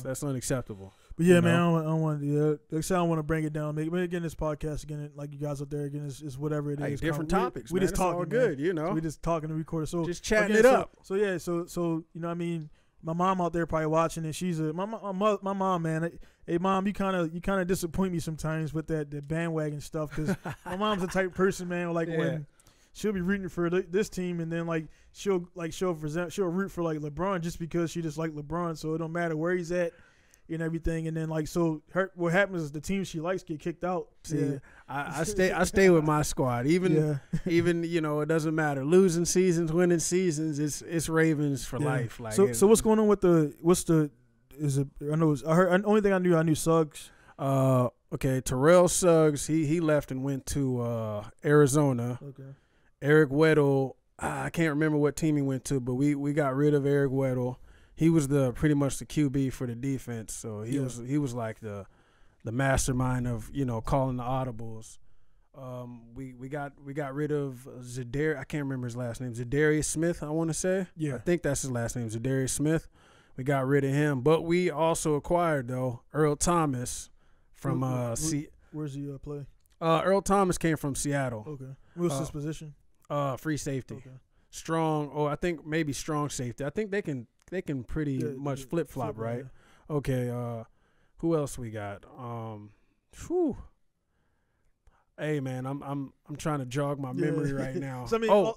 that's unacceptable. But yeah, man, I don't want to. Like I said, I don't want to bring it down. But again, this podcast again, like you guys out there again, is whatever it is. Different topics. We just talking. All good, So we just talking to record. So just chatting it up. So yeah, so I mean, my mom out there probably watching, and she's my mom, man. Hey, mom, you kind of disappoint me sometimes with the bandwagon stuff because my mom's the type of person, man. Like when. She'll be rooting for this team, and then like she'll root for like LeBron just because she just like LeBron. So it don't matter where he's at and everything. And then like what happens is the team she likes get kicked out. See, I stay with my squad. Even it doesn't matter. Losing seasons, winning seasons. It's Ravens for life. Like so what's going on with I heard only thing I knew Suggs. Okay, Terrell Suggs he left and went to Arizona. Okay. Eric Weddle, I can't remember what team he went to, but we got rid of Eric Weddle. He was pretty much the QB for the defense, so he was like the mastermind of calling the audibles. We got rid of I can't remember his last name. Zadarius Smith, I want to say. Yeah, I think that's his last name, Zadarius Smith. We got rid of him, but we also acquired Earl Thomas from Where's he play? Earl Thomas came from Seattle. Okay, what's his position? Free safety. Okay. Strong. Oh, I think maybe strong safety. I think they can pretty much flip flop, right? Yeah. Okay. Who else we got? Whew. Hey man, I'm trying to jog my memory right now. So, I mean,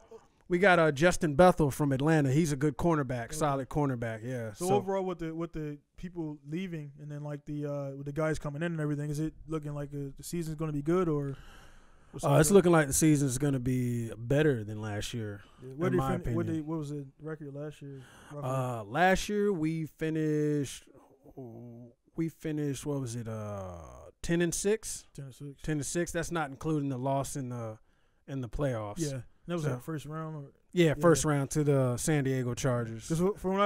we got Justin Bethel from Atlanta. He's a good cornerback, solid cornerback. Yeah. So overall, with the people leaving and then like with the guys coming in and everything, is it looking like the season's going to be good or? It's looking like the season's going to be better than last year. Yeah. In my opinion. What was the record last year? Last year we finished. What was it? 10-6. 10-6. That's not including the loss in the playoffs. Yeah, that was that first round. First round to the San Diego Chargers. Because from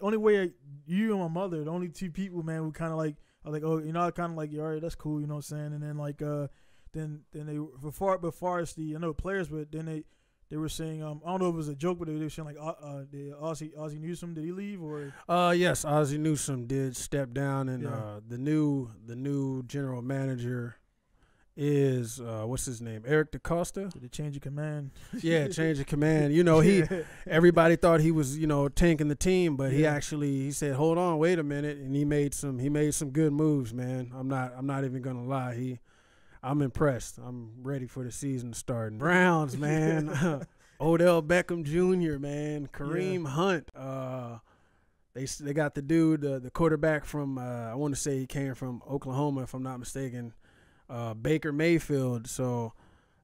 only way you and my mother, the only two people, man, who kind of like, I was like, oh, I kind of like, all right, that's cool, you know what I'm saying? And then like, then they befar as the players, but then they were saying, I don't know if it was a joke, but they were saying like, the Ozzie Newsome, did he leave or? Yes, Ozzie Newsome did step down, and the new general manager is what's his name? Eric DaCosta. Did it change of command? Yeah, change of command. Everybody thought he was tanking the team, but he said, hold on, wait a minute, and he made some good moves, man. I'm not even gonna lie. I'm impressed. I'm ready for the season to start. Browns, man. Odell Beckham Jr., man. Kareem Hunt. They got the dude, the quarterback from I want to say he came from Oklahoma, if I'm not mistaken. Baker Mayfield. So,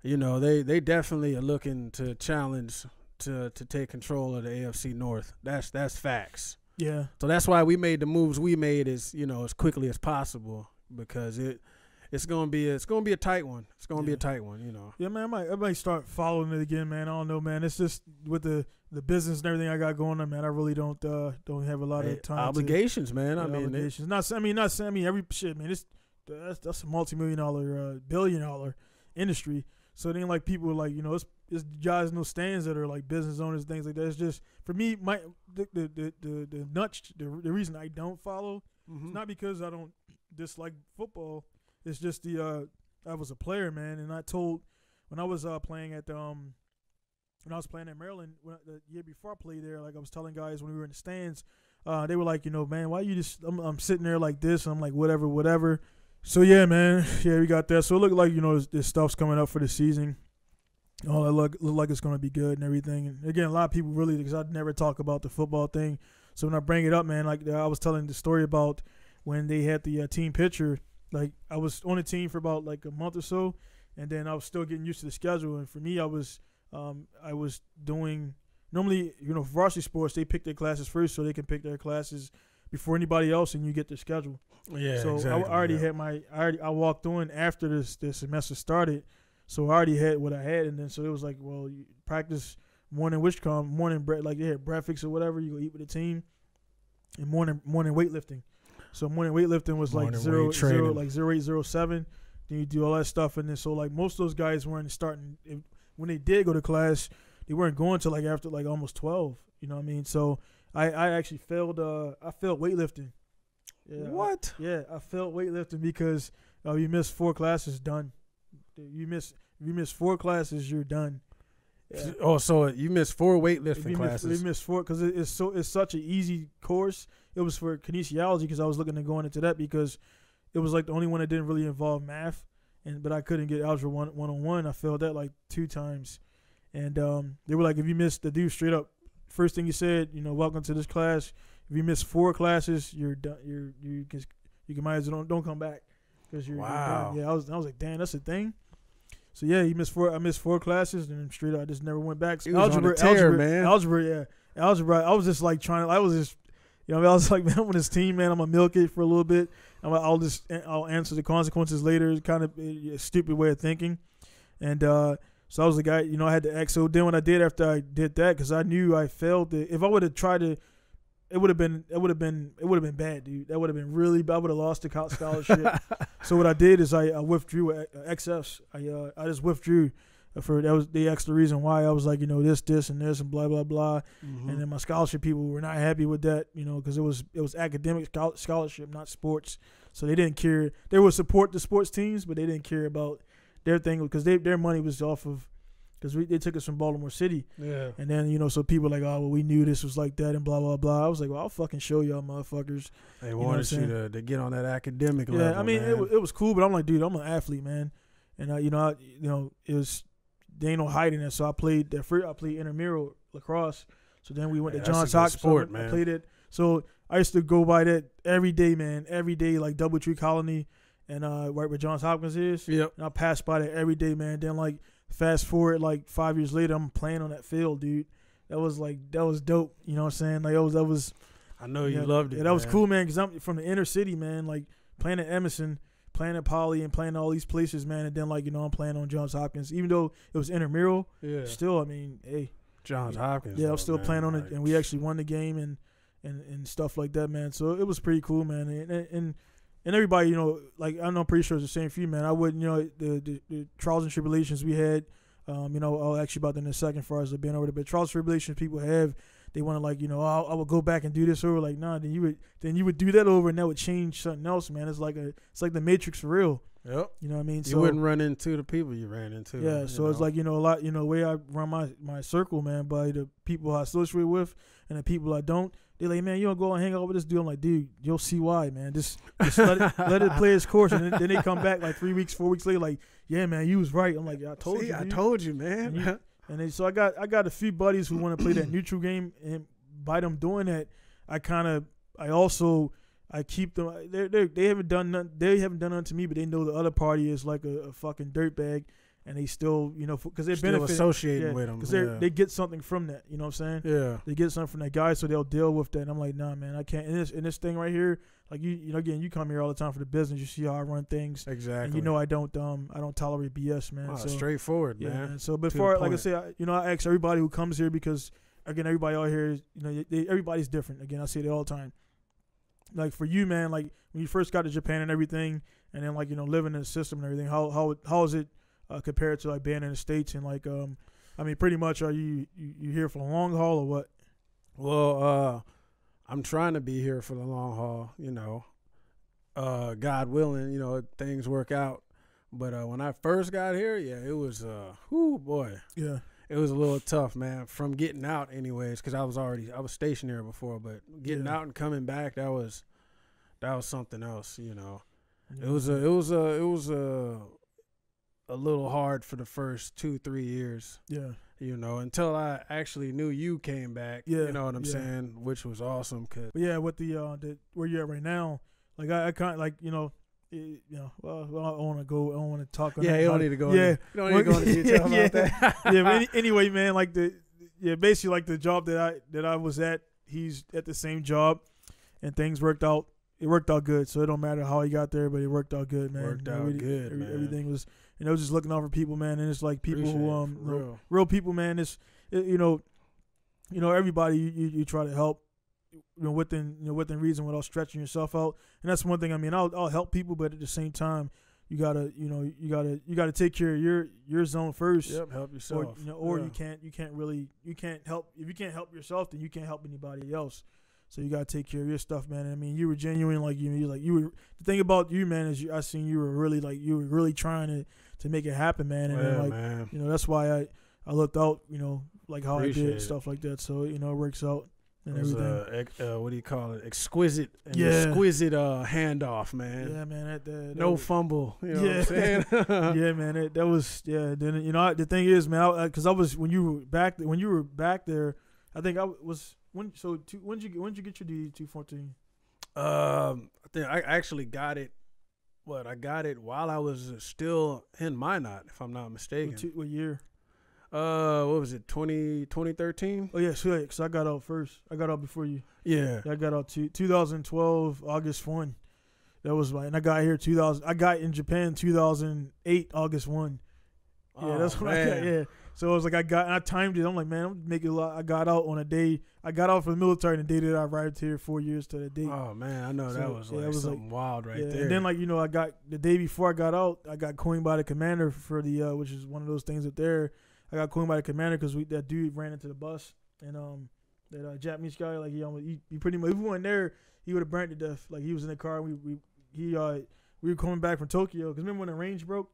they definitely are looking to challenge to take control of the AFC North. That's facts. Yeah. So that's why we made the moves we made as quickly as possible, because it's gonna be a tight one. It's gonna be a tight one, Yeah, man. I might start following it again, man. I don't know, man. It's just with the business and everything I got going on, man. I really don't have a lot of time. Obligations, man. Obligations. Not every shit, man. That's a multi-million-dollar, billion-dollar industry. So it ain't like people like it's guys in those stands that are like business owners, things like that. It's just for me, the reason I don't follow, it's not because I don't dislike football. It's just I was a player, man, and I told when I was playing at when I was playing in Maryland the year before I played there, like I was telling guys when we were in the stands, they were like, man, why you just I'm sitting there like this, and I'm like whatever. So yeah, man, we got that. So it looked like this stuff's coming up for the season. Oh, it look like it's gonna be good and everything. And again, a lot of people really, because I never talk about the football thing. So when I bring it up, man, like I was telling the story about when they had the team picture. Like I was on the team for about like a month or so, and then I was still getting used to the schedule. And for me, I was doing normally, varsity sports, they pick their classes first, so they can pick their classes before anybody else, and you get their schedule. Yeah, so exactly. I already had I walked on after the semester started, so I already had what I had, and then so it was like, well, you practice morning bread, like they had breakfast or whatever, you go eat with the team, and morning weightlifting. So morning weightlifting was like 0807. Then you do all that stuff, and then so like most of those guys weren't starting when they did go to class, they weren't going to like after like almost 12. You know what I mean? So I actually failed. I failed weightlifting. Yeah, what? I failed weightlifting because you miss 4 classes, done. You miss 4 classes, you're done. Yeah. Oh, so you missed 4 weightlifting classes. You missed 4 because it's such an easy course. It was for kinesiology because I was looking at going into that because it was like the only one that didn't really involve math, but I couldn't get algebra 101. I failed that like 2 times, and they were like, if you missed the dude straight up, first thing you said, welcome to this class. If you miss 4 classes, you're done. You might as well don't come back because you're done. Yeah, I was like, damn, that's a thing. So yeah, I missed 4 classes, and then straight up I just never went back. So algebra, man. Algebra. I was just like I was like, man, I'm on this team, man. I'm gonna milk it for a little bit. I'll answer the consequences later. It's kind of a stupid way of thinking, And so I was the guy, you know, I had to act. So then when I did after I did that, because I knew I failed. If I would have tried to, it would have been bad, dude. That would have been really bad. I would have lost the scholarship. So what I did is I withdrew XS. I just withdrew. They asked the reason why. I was like, you know, this and this and blah blah blah, and then my scholarship people were not happy with that, you know, because it was academic scholarship, not sports. So they didn't care. They would support the sports teams, but they didn't care about their thing because their money was off of because they took us from Baltimore City. Yeah. And then, you know, so people were like, oh, well, we knew this was like that and blah blah blah. I was like, well, I'll fucking show y'all motherfuckers. They wanted you to get on that academic level. Yeah, I mean, man. it was cool, but I'm like, dude, I'm an athlete, man, and it was. There ain't no hiding it. So I played intramural lacrosse. So then we went to Johns Hopkins. Sport, man. I played it. So I used to go by that every day, man. Every day, like Doubletree Colony and right where Johns Hopkins is. Yep. And I passed by that every day, man. Then like fast forward like 5 years later, I'm playing on that field, dude. That was dope. You know what I'm saying? Like that was. I know you loved it. Yeah, that was cool, man. Because I'm from the inner city, man. Like playing at Emerson. Playing at Poly and playing all these places, man, and then like, you know, I'm playing on Johns Hopkins, even though it was intramural. Yeah. Still, I mean, hey, Johns Hopkins. Yeah, I was still playing on it, and we actually won the game and stuff like that, man. So it was pretty cool, man. And everybody, you know, like I'm pretty sure it's the same for you, man. I wouldn't, you know, the trials and tribulations we had. You know, I'll ask you about that in a second, as far as being over there. But trials and tribulations people have. They want to like, you know, I would go back and do this over. Like, nah, then you would do that over, and that would change something else, man. It's like the Matrix for real. Yep. You know what I mean? You wouldn't run into the people you ran into. Yeah. So it's like, you know, a lot, you know, the way I run my circle, man, by the people I associate with and the people I don't. They're like, man, you don't go and hang out with this dude. I'm like, dude, you'll see why, man. Just let it play its course, and then they come back like 3 weeks, 4 weeks later, like, yeah, man, you was right. I'm like, I told you. I told you, man. So I got a few buddies who want to play that neutral game, and by them doing that, I keep them. They haven't done nothing. They haven't done nothing to me, but they know the other party is like a fucking dirtbag, and they still, you know, because they're associating with them because they get something from that. You know what I'm saying? Yeah, they get something from that guy, so they'll deal with that. And I'm like, nah, man, I can't. In this thing right here, like you know, again, you come here all the time for the business. You see how I run things. Exactly. And you know, I don't tolerate BS, man. So straightforward, yeah, man. So before, like I say, I ask everybody who comes here because. Again, everybody out here, you know, everybody's different. Again, I say that all the time. Like for you, man, like when you first got to Japan and everything, and then like, you know, living in the system and everything, how is it compared to like being in the States and like I mean, pretty much are you here for the long haul or what? Well, I'm trying to be here for the long haul. You know, God willing, you know, things work out. But when I first got here, yeah, it was boy, yeah. It was a little tough, man, from getting out anyways, because I was stationed there before, but getting out and coming back, that was something else, you know. Yeah. It was a little hard for the first 2-3 years. Yeah. You know, until I actually knew you came back. Yeah. You know what I'm saying? Which was awesome. But yeah, with the where you're at right now, like I kind of like, you know, well, I don't want to go. I don't want to talk. You don't need to go. You don't need to go into detail about that. Yeah. But anyway, man, like basically like the job that I was at, he's at the same job, and things worked out. It worked out good. So it don't matter how he got there, but it worked out good, man. Worked out good, man. Everything was, you know, just looking out for people, man. And it's like people real people, man. You know, everybody you try to help. You know, within reason, without stretching yourself out, and that's one thing. I mean, I'll help people, but at the same time, you gotta take care of your zone first. Yep, help yourself. You can't help if you can't help yourself, then you can't help anybody else. So you gotta take care of your stuff, man. And I mean, you were genuine, like you were. The thing about you, man, is I seen you were really trying to make it happen, man. And then, like, man. You know, that's why I looked out, you know, like how Appreciate I did stuff like that. So you know, it works out. It was what do you call it? Exquisite handoff, man. Yeah, man. No fumble. You know what I'm saying? Yeah, man. That was Then you know the thing is, man, because I was when you were back there, I think I was when did you get your DD 214? I think I actually got it. I got it while I was still in Minot, if I'm not mistaken. What year? What was it, 2013? Oh, yeah, sure, because I got out first. I got out before you. Yeah. I got out 2012, August 1. That was and I got here 2000. I got in Japan 2008, August 1. Yeah, that's what I got. Yeah. So it was like I timed it. I'm like, man, I'm making a lot. I got out on a day. I got out from the military the day that I arrived here 4 years to the date. Oh man, I know that was like something wild right there. And then I got the day before I got out, I got coined by the commander for the which is one of those things up there. I got coined by the commander because that dude ran into the bus and that Japanese guy he pretty much if we went there he would have burnt to death. Like he was in the car. We were coming back from Tokyo because remember when the range broke?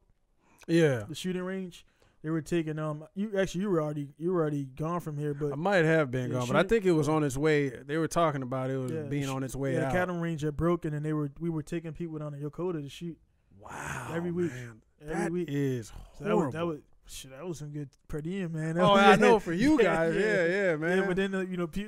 Yeah, the shooting range. They were taking you were already gone from here, but I might have been gone, but I think it was on its way. They were talking about it was being on its way out. The cattle range had broken, and we were taking people down to Yokota to shoot. Wow, every week, man. every week. Is horrible. So that was some good per diem, man. I know for you guys, yeah, man. Yeah, but then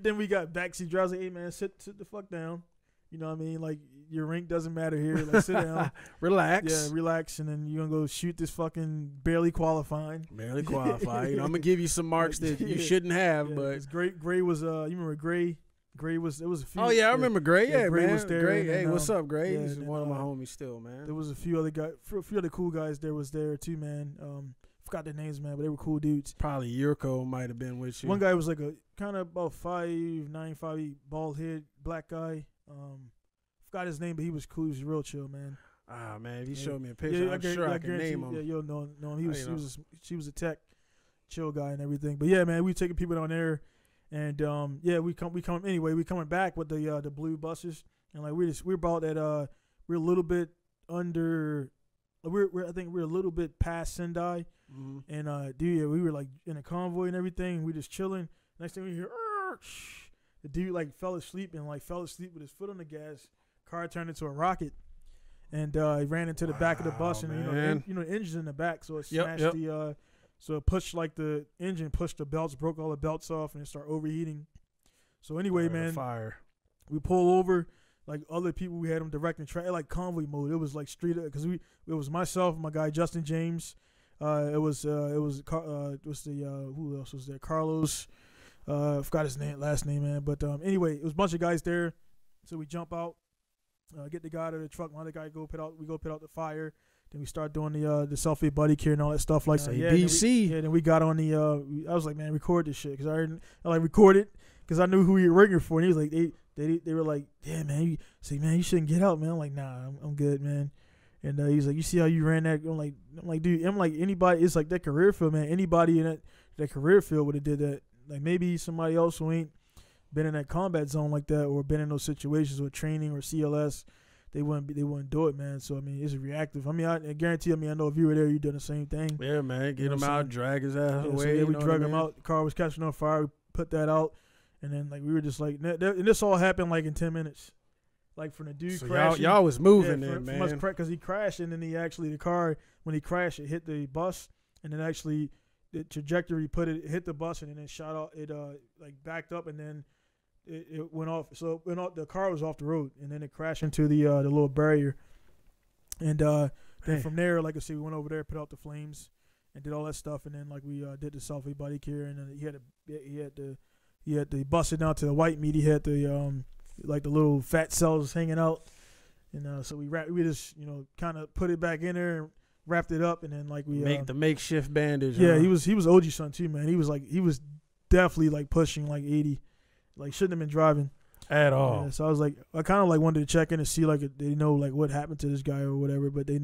then we got backseat drivers like, hey man, sit the fuck down. You know what I mean? Like your rank doesn't matter here. Like sit down, relax. Yeah, relax, and then you're gonna go shoot this fucking barely qualifying. Barely qualify. I'm gonna give you some marks that you shouldn't have, but Gray was you remember Gray? Gray was a few. Oh yeah, I remember Gray. Yeah, Gray man. was there. Gray, hey, and, what's up, Gray? Yeah, He's one of my homies still, man. There was a few other cool guys there too, man. Forgot their names, man, but they were cool dudes. Probably Yurko might have been with you. One guy was like a kind of about 5'9", 5'8", bald head, black guy. Forgot his name, but he was cool. He was real chill, man. Ah, man, if you showed me a picture, I'm sure I can name him. Yeah, you'll know him. He was a tech, chill guy and everything. But yeah, man, we taking people down there, and we come anyway. We coming back with the blue buses, and like we're about at we're a little bit under. I think we're a little bit past Sendai, and we were like in a convoy and everything. We just chilling. Next thing we hear, the dude like fell asleep with his foot on the gas. Car turned into a rocket, and he ran into the back of the bus, and the engine's in the back, so it smashed so it pushed the engine pushed the belts, broke all the belts off, and it started overheating. So anyway, man, fire. We pull over. Like other people, we had them directing track like convoy mode. It was like street because it was myself, my guy Justin James. Who else was there? Carlos. I forgot his last name, man. But anyway, it was a bunch of guys there. So we jump out, get the guy out of the truck. My other guy we go put out the fire. Then we start doing the selfie buddy care and all that stuff like that. BC. Then we got on the. I was like, man, record this shit because I record it because I knew who we were working for, and he was like, They were like, yeah, man. You shouldn't get out, man. I'm like, nah, I'm good, man. And he's like, you see how you ran that? I'm like, dude, anybody. It's like that career field, man. Anybody in that career field would have did that. Like maybe somebody else who ain't been in that combat zone like that or been in those situations with training or CLS, they wouldn't do it, man. So I mean, it's reactive. I mean, I guarantee. I know if you were there, you'd done the same thing. Yeah, man. Get him out, drag his ass away. So we drug him out. The car was catching on fire. We put that out. And then we were just like, and this all happened in 10 minutes, from the dude crashing. Y'all was moving man. Because he crashed, and then the car when he crashed, it hit the bus, and then actually the trajectory hit the bus, and then it shot out. It backed up, and then it went off. So the car was off the road, and then it crashed into the little barrier, and then from there, like I said, we went over there, put out the flames, and did all that stuff, and then we did the selfie body care, and then he had to bust it down to the white meat. He had the the little fat cells hanging out, and so we just kind of put it back in there and wrapped it up, and then we make the makeshift bandage. Yeah, he was OG son too, man. He was definitely pushing 80, shouldn't have been driving at all. Yeah, so I was I kind of wanted to check in and see they know what happened to this guy or whatever, but we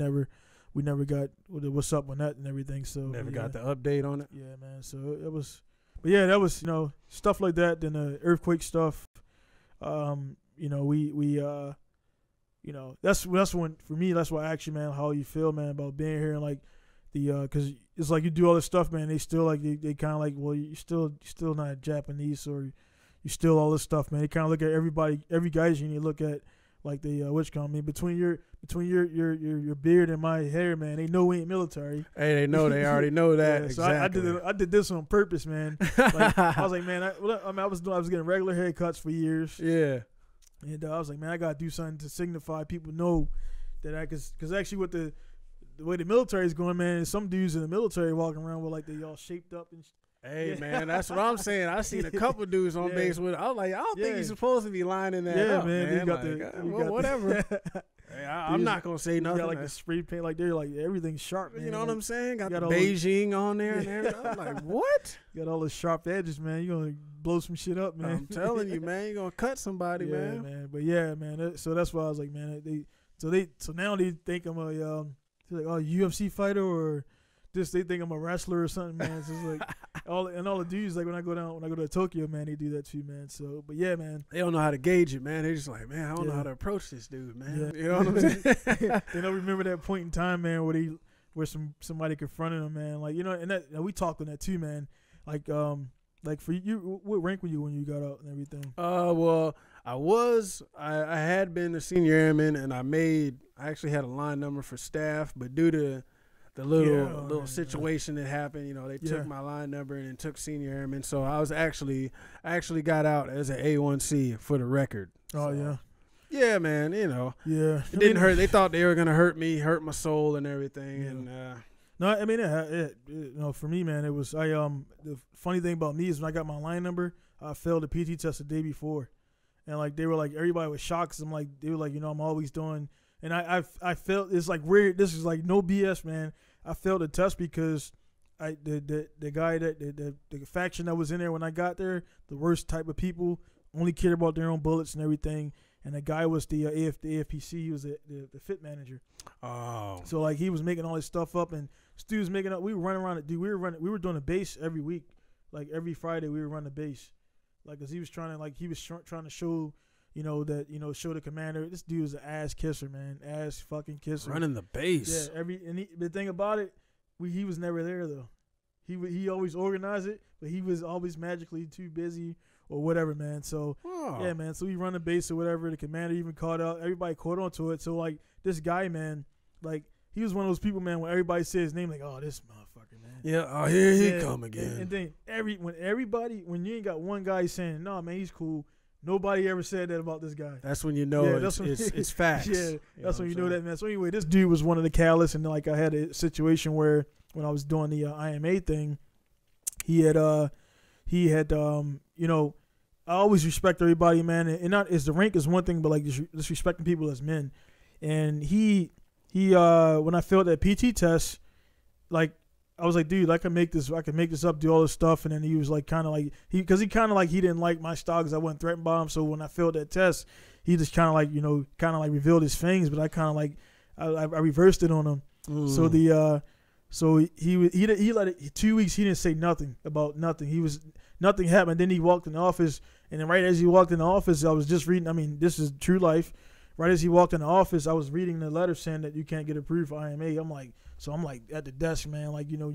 never got what's up on that and everything. So never got the update on it. Yeah, man. So it was. But yeah, that was stuff like that. Then the earthquake stuff, that's when for me that's why I asked you, man, how you feel, man, about being here and because it's you do all this stuff, man. They still they kind of well, you still not Japanese or you still all this stuff, man. They kind of look at every guy's you need to look at between your beard and my hair, man. They know we ain't military. Hey, they already know that. Yeah, exactly. So I did this on purpose, man. I was like, man, I was getting regular haircuts for years. Yeah. And I was like, man, I gotta do something to signify people know that because actually with the way the military is going, man, some dudes in the military walking around with they all shaped up and. Hey, man, that's what I'm saying. I seen a couple dudes on base with. I was like, I don't think he's supposed to be lining that up, man. You got whatever. Hey, I'm not gonna say nothing. Got like the spray paint, like they're like everything's sharp, man. You know what like, I'm saying? Got got the all Beijing on there and everything. I'm like, what? got all the sharp edges, man. You gonna blow some shit up, man. I'm telling you, man. You're gonna cut somebody, yeah, man. But yeah, man. So that's why I was like, man. So now they think I'm a like, oh, UFC fighter or just they think I'm a wrestler or something, man. So it's like all the dudes like when I go to Tokyo, man, they do that too, man. So but yeah, man. They don't know how to gauge it, man. They just like, man, I don't know how to approach this dude, man. Yeah. You know what I'm saying? They don't remember that point in time, man, where somebody confronted him, man. Like, you know, and we talked on that too, man. Like for you, what rank were you when you got out and everything? Well, I had been a senior airman, and I actually had a line number for staff, but due to the little situation that happened, you know, they took my line number and then took senior airman. So I actually got out as an A1C for the record. Oh, so, yeah. Yeah, man, you know. Yeah. It didn't hurt. They thought they were going to hurt me, hurt my soul and everything. Yeah. And no, I mean, you know, for me, man, it was, the funny thing about me is when I got my line number, I failed the PT test the day before. And, like, they were like, everybody was shocked. 'Cause I'm like, they were like, you know, I'm always doing, and I felt, it's like weird. This is like no BS, man. I failed the test because the guy the faction that was in there when I got there, the worst type of people, only cared about their own bullets and everything. And the guy was the AFPC. He was the fit manager. oh, So like he was making all this stuff up, and Stu was making up. We were running around it, dude. We were doing a base every week, like every Friday we were running the base, like because he was trying to show. You know, show the commander. This dude was an ass kisser, man. Ass fucking kisser. running the base. Yeah, the thing about it, he was never there though. He always organized it, but he was always magically too busy or whatever, man. So yeah, man. So we run the base or whatever. The commander even caught out. Everybody caught on to it. So like this guy, man, like he was one of those people, man. When everybody said his name, like, oh, this motherfucker, man. Yeah. Oh, here he come again. And then when you ain't got one guy saying, no, man, he's cool. Nobody ever said that about this guy. That's when you know it's facts. Yeah, that's when you know that, man. So anyway, this dude was one of the catalysts, and like I had a situation where when I was doing the IMA thing, he had you know, I always respect everybody, man, and not as the rank is one thing, but like just respecting people as men. And he when I failed that PT test, like. I was like, dude, I can make this up, do all this stuff. And then he was like, kind of like, he didn't like my style because I wasn't threatened by him. So when I failed that test, he just kind of like, you know, revealed his fangs. But I kind of like, I reversed it on him. So he let it 2 weeks. He didn't say nothing about nothing. Nothing happened. Then he walked in the office, and then right as he walked in the office, I was just reading. I mean, this is true life. Right as he walked in the office, I was reading the letter saying that you can't get approved for IMA. I'm like at the desk, man. Like, you know,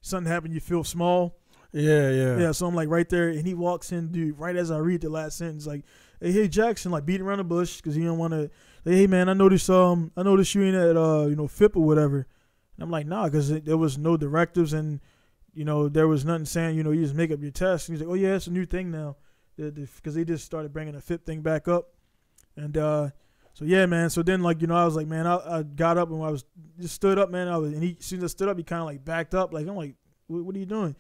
something happened, you feel small. Yeah. So I'm like right there, and he walks in, dude. Right as I read the last sentence, like, hey Jackson, like beating around the bush because he don't want to. Hey man, I noticed you ain't at FIP or whatever. And I'm like, nah, because there was no directives, and you know there was nothing saying you just make up your test. And he's like, oh yeah, it's a new thing now, because they just started bringing the FIP thing back up, and so yeah, man. So then, like, you know, I was like, man, I got up and I was just stood up, man. And as soon as I stood up, he kind of like backed up. Like, I'm like, what are you doing?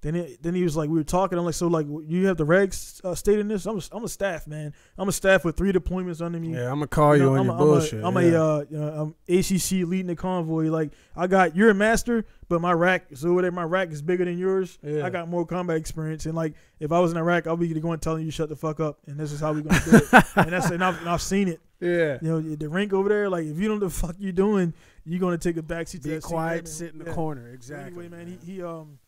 Then he was like, we were talking. I'm like, so like, you have the regs state in this? I'm a staff, man. I'm a staff with 3 deployments under me. Yeah, I'm gonna call you on your bullshit. I'm ACC leading the convoy. Like, you're a master, but my rack is bigger than yours. Yeah. I got more combat experience, and like, if I was in Iraq, I'll be going telling you shut the fuck up, and this is how we gonna do it. and I've seen it. Yeah, you know, the rink over there. Like, if you don't know the fuck you doing, you're gonna take a backseat. Be quiet, sit in the corner. Exactly. So anyway, man,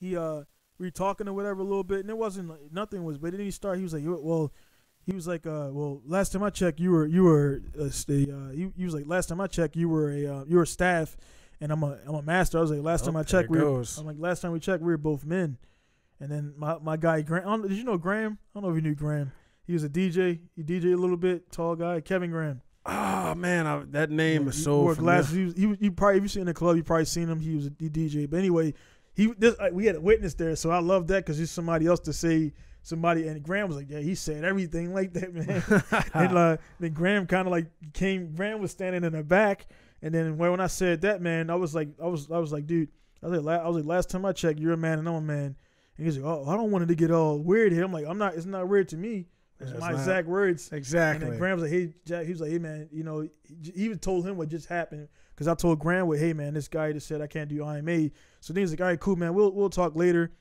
we were talking or whatever a little bit, and it wasn't like, nothing was. But then he was like, last time I checked, you were he was like, last time I checked, you were a staff, and I'm a master. I was like, last time I checked, last time we checked, we were both men. And then my guy Graham, did you know Graham? I don't know if you knew Graham. He was a DJ. He DJed a little bit, tall guy, Kevin Graham. Oh man, that name is so wore familiar. Glasses. He probably, if you see in the club, you probably seen him. He was a DJ. But anyway. We had a witness there, so I love that because there's somebody else to say somebody. And Graham was like, yeah, he said everything like that, man. And then Graham kind of like Graham was standing in the back, and then when I said that, man, I was like, dude, I was like, last time I checked, you're a man and I'm a man. And he's like, oh, I don't want it to get all weird here. I'm like, it's not weird to me. It's my exact words. Exactly. And then Graham was like, hey, Jack, he was like, hey, man, you know, he even told him what just happened. Because I told Graham, well, hey, man, this guy just said I can't do IMA. So then he's like, all right, cool, man, we'll talk later.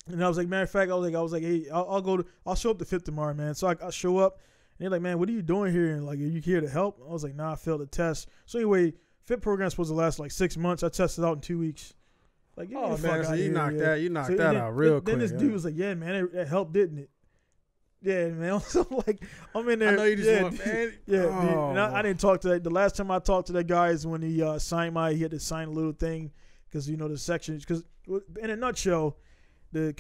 And I was like, matter of fact, I was like, hey, I'll show up to FIP tomorrow, man. So I show up, and they're like, man, what are you doing here? And like, are you here to help? I was like, nah, I failed the test. So anyway, FIP program's supposed to last like 6 months. I tested out in 2 weeks. Like, oh man, so you knocked that out real quick. Then this dude was like, yeah, man, it helped, didn't it? Yeah, man. So like, I'm in there. I know you just want, man. Yeah, dude. And I didn't talk to that. The last time I talked to that guy is when he he had to sign a little thing because, you know, the sections. Because in a nutshell, the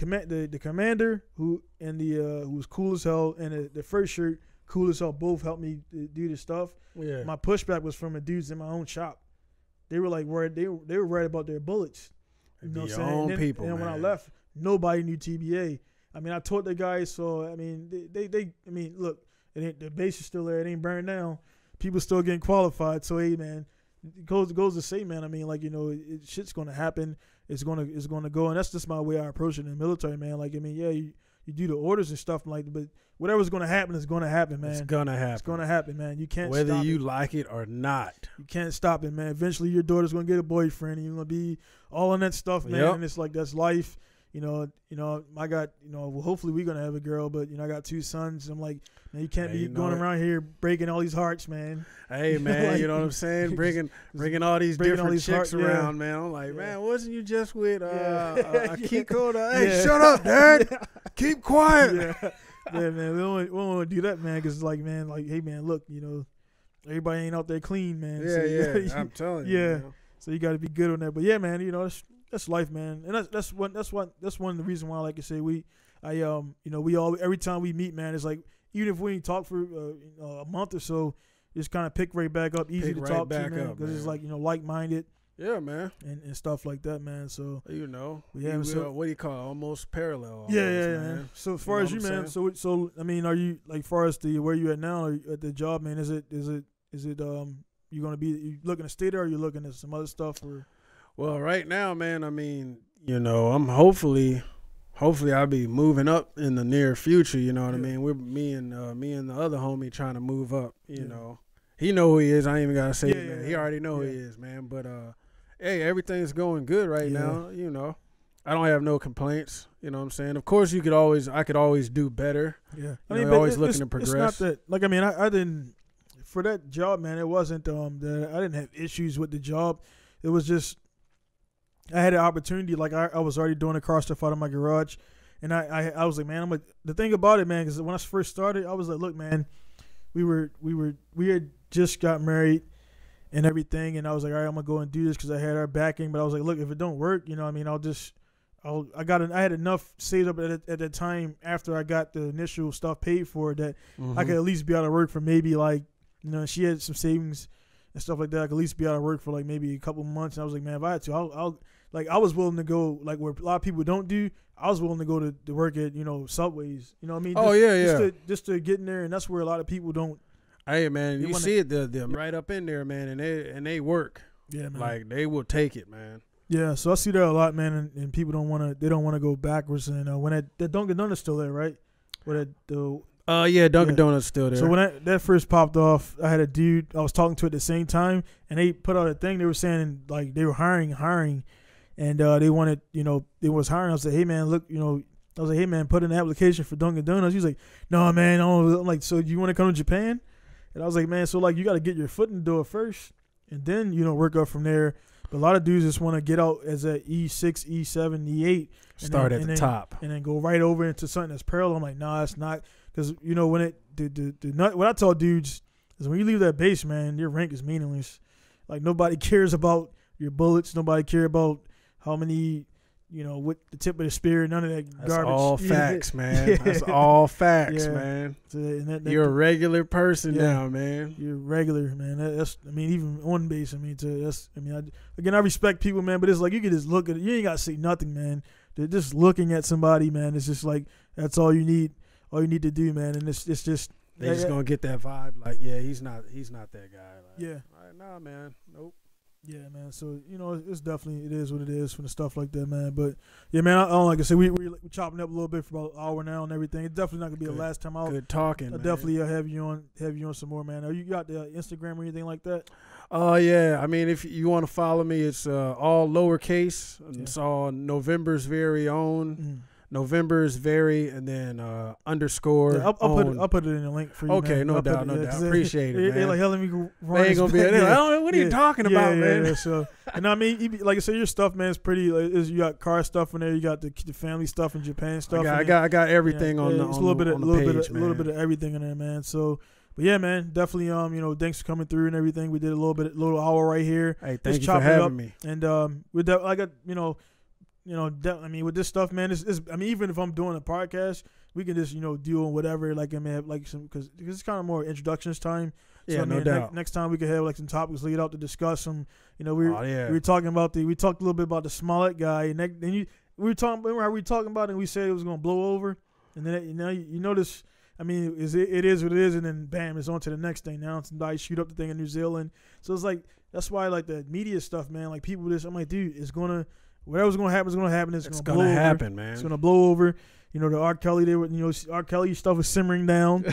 commander who was cool as hell, and the first shirt cool as hell, both helped me do this stuff. Yeah. My pushback was from the dudes in my own shop. They were like worried. They were worried about their bullets. You know what I'm saying? Own and people, when I man. left, nobody knew TBA. I mean, I taught the guys, so I mean, they I mean, look, the base is still there. It ain't burned down. People still getting qualified. So hey, man, it goes to say, man. I mean, like, you know, shit's gonna happen. It's gonna go, and that's just my way I approach it in the military, man. Like, I mean, yeah, you do the orders and stuff like, but whatever's gonna happen is gonna happen, man. It's gonna happen. It's gonna happen, man. You can't whether stop you it. like it or not. You can't stop it, man. Eventually, your daughter's gonna get a boyfriend, and you're gonna be all in that stuff, man. Yep. And it's like, that's life. You know, I got, you know, well, hopefully we're gonna have a girl, but you know, I got 2 sons. I'm like, man, you can't be going around here breaking all these hearts, man. Hey, man, like, you know what I'm saying? Bringing all these different chicks around, man. I'm like, man, wasn't you just with Kiko? Hey, shut up, Dad. Keep quiet. Yeah, man, we don't want to do that, man, because like, man, like, hey, man, look, you know, everybody ain't out there clean, man. Yeah, I'm telling you. Yeah, man. So you got to be good on that. But yeah, man, you know, that's life, man, and that's one of the reasons why, like I say, you know, we all, every time we meet, man, it's like, even if we ain't talk for a month or so, just kind of pick right back up, easy to talk to, man, because it's like, you know, like-minded. Yeah, man. And stuff like that, man. So, you know, yeah. So what do you call it? Almost parallel. Almost, yeah, man. So as far as you, man. So I mean, are you, like, far as where you at now, or at the job, man? Is it you gonna be, you looking to stay there, or you looking at some other stuff, or? Well, right now, man, I mean, you know, I'm hopefully I'll be moving up in the near future, you know what I mean? We're me and the other homie trying to move up, you know. He know who he is. I ain't even got to say it, man. He already know who he is, man. But hey, everything's going good right now, you know. I don't have no complaints, you know what I'm saying? Of course I could always do better. Yeah. I mean, always looking to progress. It's not that, like, I mean, I didn't, for that job, man, it wasn't that I didn't have issues with the job. It was just, I had an opportunity, like I was already doing a car stuff out of my garage, and I was like, man, the thing about it, man, because when I first started, I was like, look, man, we had just got married and everything, and I was like, all right, I'm gonna go and do this because I had our backing, but I was like, look, if it don't work, you know what I mean, I had enough saved up at the time after I got the initial stuff paid for that I could at least be out of work for maybe, like, you know, she had some savings and stuff like that. I could at least be out of work for like maybe a couple months. And I was like, man, if I had to, I'll like, I was willing to go, like, where a lot of people don't do. I was willing to go to work at, you know, Subways. You know what I mean? Just to get in there, and that's where a lot of people don't. Hey, man, you see it, them right up in there, man, and they work. Yeah, man. Like, they will take it, man. Yeah, so I see that a lot, man, and people don't want to go backwards. And when that Dunkin' Donuts still there, right? Dunkin' Donuts still there. So when that first popped off, I had a dude I was talking to at the same time, and they put out a thing. They were saying, like, they were hiring, and they wanted, you know, they was hiring. I was like, hey, man, look, you know, I was like, hey, man, put in an application for Dunkin' Donuts. He was like, no, man, I'm like, so you want to come to Japan? And I was like, man, so, like, you got to get your foot in the door first, and then, you know, work up from there. But a lot of dudes just want to get out as a E6, E7, E8. Start at the top. And then go right over into something that's parallel. I'm like, nah, it's not. Because, you know, when what I tell dudes is when you leave that base, man, your rank is meaningless. Like, nobody cares about your bullets. Nobody cares about how many, you know, what the tip of the spear. None of that That's garbage. all facts, man. That's all facts, man. So, you're a regular person now, man. You're regular, man. That's, I mean, even on base, I mean, I respect people, man, but it's like, you can just look at it. You ain't got to say nothing, man. They're just looking at somebody, man. It's just like, that's all you need. All you need to do, man, and it's just they just gonna get that vibe, like, yeah, he's not that guy. Like, yeah, all right, nah, man, nope. Yeah, man. So it's definitely it is what it is for the stuff like that, man. But yeah, man. I don't like I said we chopping up a little bit for about an hour now and everything. It's definitely not gonna be the last time out. Good talking. I'll definitely have you on some more, man. You got the Instagram or anything like that? Yeah. I mean, if you want to follow me, it's all lowercase. Yeah. It's all November's very own. November's very, and then underscore. Yeah, I'll put it in the link for you. Okay, man. no doubt. Appreciate it, man. They're like, hell, let me go. They ain't gonna be. Like, I don't know what are you talking about, man. Yeah. So, and I mean, like I said, your stuff, man, is pretty. You got car stuff in there. You got the family stuff and Japan stuff. I got everything on the it's a little bit of everything in there, man. So. But yeah, man, definitely. Thanks for coming through and everything. We did a little hour right here. Hey, thank you for having me. And with that, I got I mean, with this stuff, man, I mean, even if I'm doing a podcast, we can just deal with whatever. Like I mean, have like some because it's kind of more introductions time. Yeah, so, no doubt. Next time we could have like some topics laid out to discuss some. We were talking about we talked a little bit about the Smollett guy, and then we were talking. Remember how we were talking about it? And we said it was going to blow over, and then you notice. I mean, it is what it is, and then bam, it's on to the next thing. Now somebody shoot up the thing in New Zealand, so it's like that's why like the media stuff, man. Like people, I'm like, dude, it's gonna whatever's gonna happen is gonna happen. It's gonna happen, man. It's gonna blow over. The R. Kelly, R. Kelly stuff is simmering down.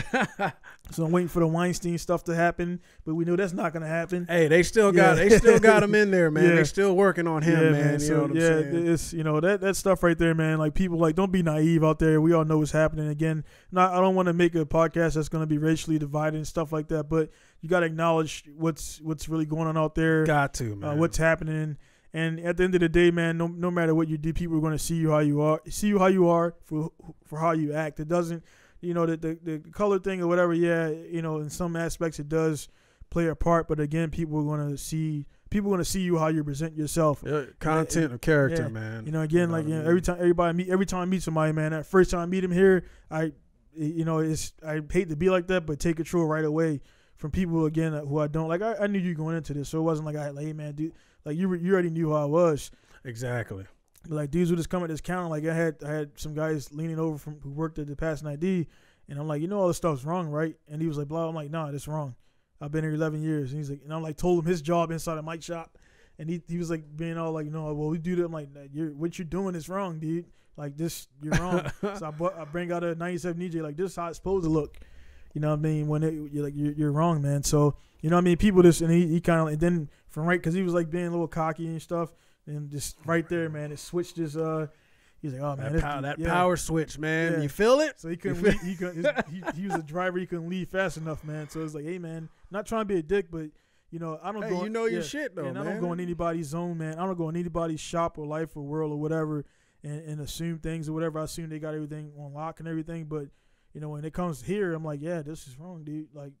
So I'm waiting for the Weinstein stuff to happen, but we know that's not gonna happen. Hey, they still got him in there, man. They still working on him, man. So, you know what I'm saying? It's that stuff right there, man. Like people, like don't be naive out there. We all know what's happening. Again, I don't want to make a podcast that's gonna be racially divided and stuff like that, but you got to acknowledge what's really going on out there. Got to, man. What's happening. And at the end of the day, man, no matter what you do, people are going to see you how you are for how you act. It doesn't, the color thing or whatever. Yeah, in some aspects it does play a part. But again, people are going to see you how you present yourself. Content of character, man. Every time I meet somebody, man, that first time I meet him here, I hate to be like that, but take control right away from people again who I don't like. I knew you going into this, so it wasn't like hey man, dude. Like you already knew who I was. Exactly. Like dudes would just come at this counter. Like I had some guys leaning over who worked at the Passing ID, and I'm like, all this stuff's wrong, right? And he was like, blah. I'm like, nah, that's wrong. I've been here 11 years. And he's like, and I'm like, told him his job inside a mic shop, and he was like being all like, well, we do that. I'm like, what you're doing is wrong, dude. Like this, you're wrong. So I bring out a 97 EJ. Like this is how it's supposed to look. You know what I mean? When you're wrong, man. So you know what I mean? People just and he kind of and then from right because he was like being a little cocky and stuff, and just right there, man, it switched his. He's like, oh man, that power switch, man. Yeah. You feel it? So he couldn't. He was a driver. He couldn't leave fast enough, man. So it's like, hey, man, not trying to be a dick, but I don't go. Your shit though, man. I don't go in anybody's zone, man. I don't go in anybody's shop or life or world or whatever, and assume things or whatever. I assume they got everything on lock and everything, but. When it comes here, I'm like, yeah, this is wrong, dude. Like,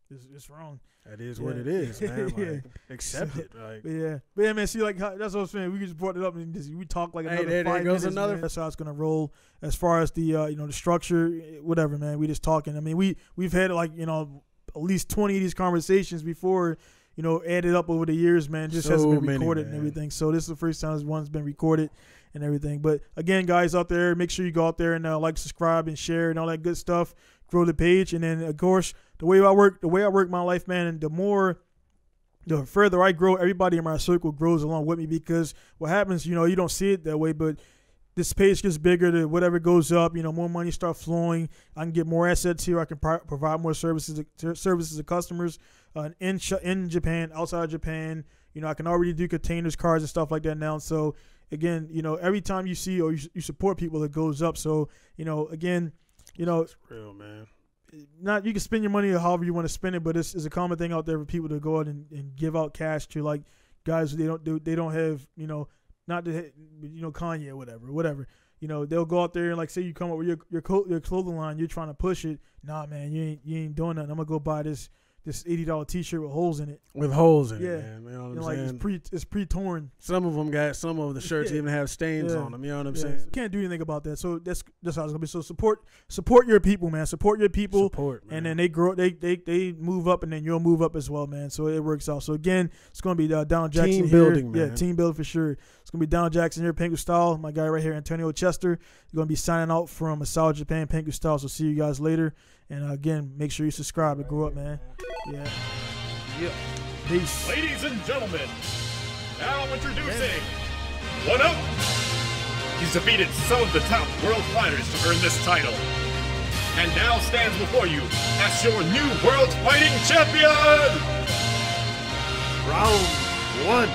it's wrong. That is what it is, man. Like, accept it. Like, but yeah, man. See, like, that's what I'm saying. We just brought it up and we talk like another 5 minutes. Man. That's how it's gonna roll. As far as the the structure, whatever, man. We just talking. I mean, we've had like at least 20 of these conversations before. Added up over the years, man. Just hasn't been recorded and everything. So this is the first time one's been recorded. And everything. But again, guys out there, make sure you go out there and like, subscribe, and share, and all that good stuff. Grow the page, and then of course, the way I work my life, man. And the further I grow, everybody in my circle grows along with me. Because what happens, you don't see it that way, but this page gets bigger. The whatever goes up, more money start flowing. I can get more assets here. I can provide more services to customers in Japan, outside of Japan. I can already do containers, cars, and stuff like that now. So. Again, every time you see or you support people, it goes up. So, again, it's real, man. You can spend your money however you want to spend it, but it's a common thing out there for people to go out and give out cash to like guys who they don't have, not to, Kanye or whatever. They'll go out there and like say you come up with your clothing line, you're trying to push it. Nah, man, you ain't doing nothing. I'm gonna go buy this $80 T-shirt with holes in it. With holes in it, man. You know what I'm saying? It's pre-torn. Some of the shirts even have stains on them. You know what I'm saying? So can't do anything about that. So that's how it's gonna be. So support your people, man. Support your people. Man. And then they grow. They move up, and then you'll move up as well, man. So it works out. So again, it's gonna be Donald Jackson team here. Building, man. Yeah, team building for sure. It's gonna be Donald Jackson here, Pinku style. My guy right here, Antonio Chester. You're gonna be signing out from South Japan, Pinku style. So see you guys later. And again, make sure you subscribe and grow up, man. Yeah. Yeah. Peace. Ladies and gentlemen, Now introducing 1-Up. He's defeated some of the top world fighters to earn this title. And now stands before you as your new world fighting champion! Round 1.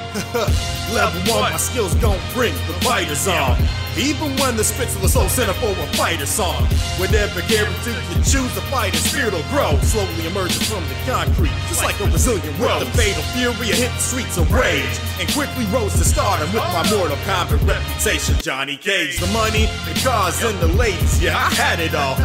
Level 1, my skills gon' bring the fighters on. Even when the spits of the soul center for a fighter song. Whatever character you choose, the fighter's spirit will grow. Slowly emerging from the concrete, just like a Brazilian rose. The fatal fury, I hit the streets of rage and quickly rose to stardom with my Mortal Kombat reputation. Johnny Cage, the money, the cars, and the ladies, yeah, I had it all.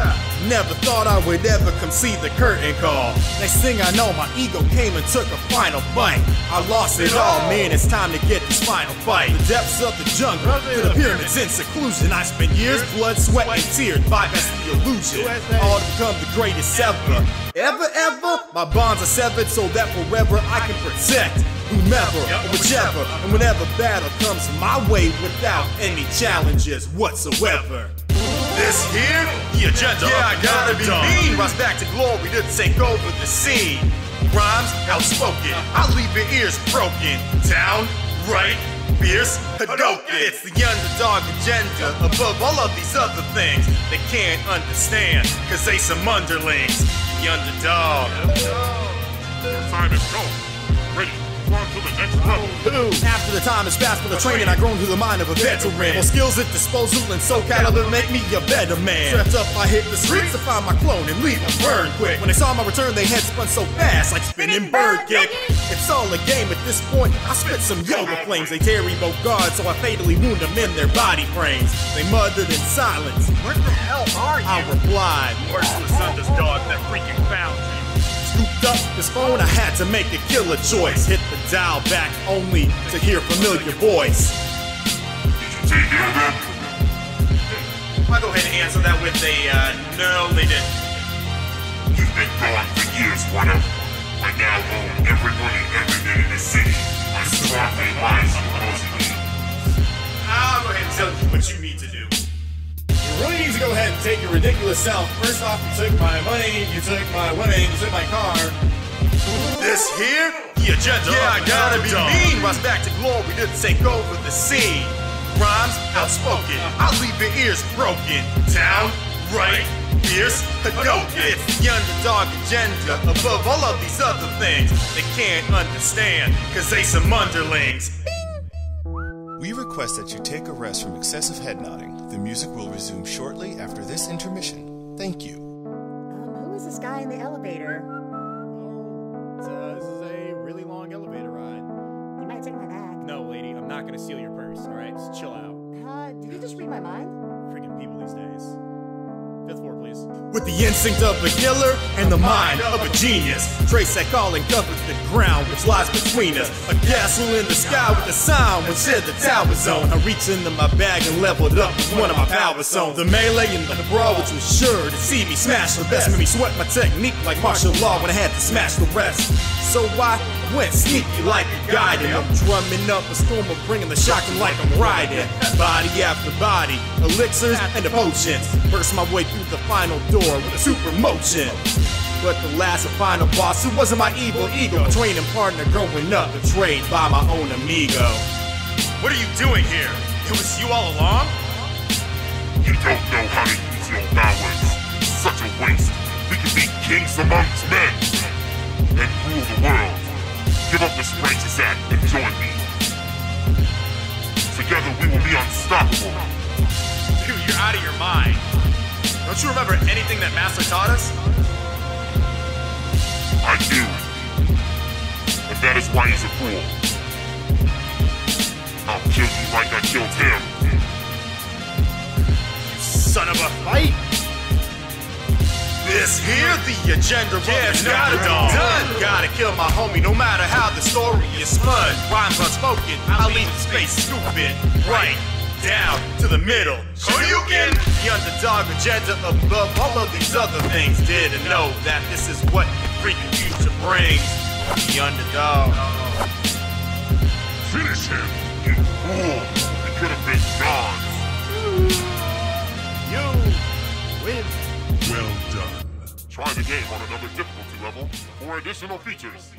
Never thought I would ever come see the curtain call. Next thing I know, my ego came and took a final bite. I lost it all, man, it's time to get this final fight. The depths of the jungle, to the pyramids in seclusion. I spent years, blood, sweat, and tears, bypassing the illusion. All to become the greatest ever. Ever, my bonds are severed so that forever I can protect whomever or whichever. And whenever battle comes my way without any challenges whatsoever. This here, the agenda. Yeah, I gotta be mean. Rise back to glory to take over the scene. Rhymes outspoken, I leave your ears broken. Downright fierce Hadouken. It's the underdog agenda above all of these other things they can't understand, cause they some underlings. The underdog. Time is gone. Ready. On to the next level. After the time has passed for the training, I grown through the mind of a veteran. More skills at disposal and so caliber make me a better man. Strapped up, I hit the streets to find my clone and leave them burn quick. When they saw my return, they head spun so fast like spinning bird kick. It's all a game at this point. I spit some yoga flames. They tarry both guards, so I fatally wound them in their body frames. They muttered in silence. Where the hell are you? I replied, Merciless underdog that freaking found you. scooped up this phone, I had to make a killer choice. Hit the dial back only to hear familiar voice. Did you take care of them? I'll go ahead and answer that with a, no, they didn't. You've been gone for years, 1-Up. I now own everybody everything in the city. My strongly advise you closely. I'll go ahead and tell you what you need to do. You really need to go ahead and take your ridiculous self. First off, you took my money, you took my women, you took my car. This here, the agenda. Yeah, I gotta be mean. Rise back to glory to take over the scene. Rhymes outspoken, I leave your ears broken. Downright fierce Hadouken. It's the underdog agenda above all of these other things they can't understand, cause they some underlings. We request that you take a rest from excessive head nodding. The music will resume shortly after this intermission. Thank you. Who is this guy in the elevator? This is a really long elevator ride. You might take my bag. No, lady, I'm not gonna steal your purse, alright? Just chill out. Did you just read my mind? Freaking people these days. 5th floor, please. With the instinct of a killer and the mind of a genius, trace that calling covers the ground which lies between us. A castle in the sky with a sound which said the tower zone. I reached into my bag and leveled up with one of my power zones. The melee and the brawl which was sure to see me smash the best. Made me sweat my technique like martial law when I had to smash the rest. So I went sneaky like a guide, and I'm drumming up a storm of bringing the shocking like I'm riding. Body after body, elixirs and the potions. Burst my way through the final door with a super motion. But the last and final boss, it wasn't my evil ego. My training partner growing up, betrayed by my own amigo. What are you doing here? It was you all along? You don't know how to use your powers. Such a waste. We can be kings amongst men and rule the world. Give up this righteous act and join me. Together we will be unstoppable. Dude, you're out of your mind. Don't you remember anything that Master taught us? I do. And that is why he's a fool. I'll kill you like I killed him. You son of a fight! This here, the agenda, yeah, it's gotta be done. Gotta kill my homie, no matter how the story is spun. Rhymes unspoken, I'll leave the space stupid. Right down to the middle. Hadouken! The underdog agenda above all of these other things. Didn't know that this is what the freaking future brings. The underdog. Finish him, you fool. It could have been gone. You win. Well done. Try the game on another difficulty level for additional features.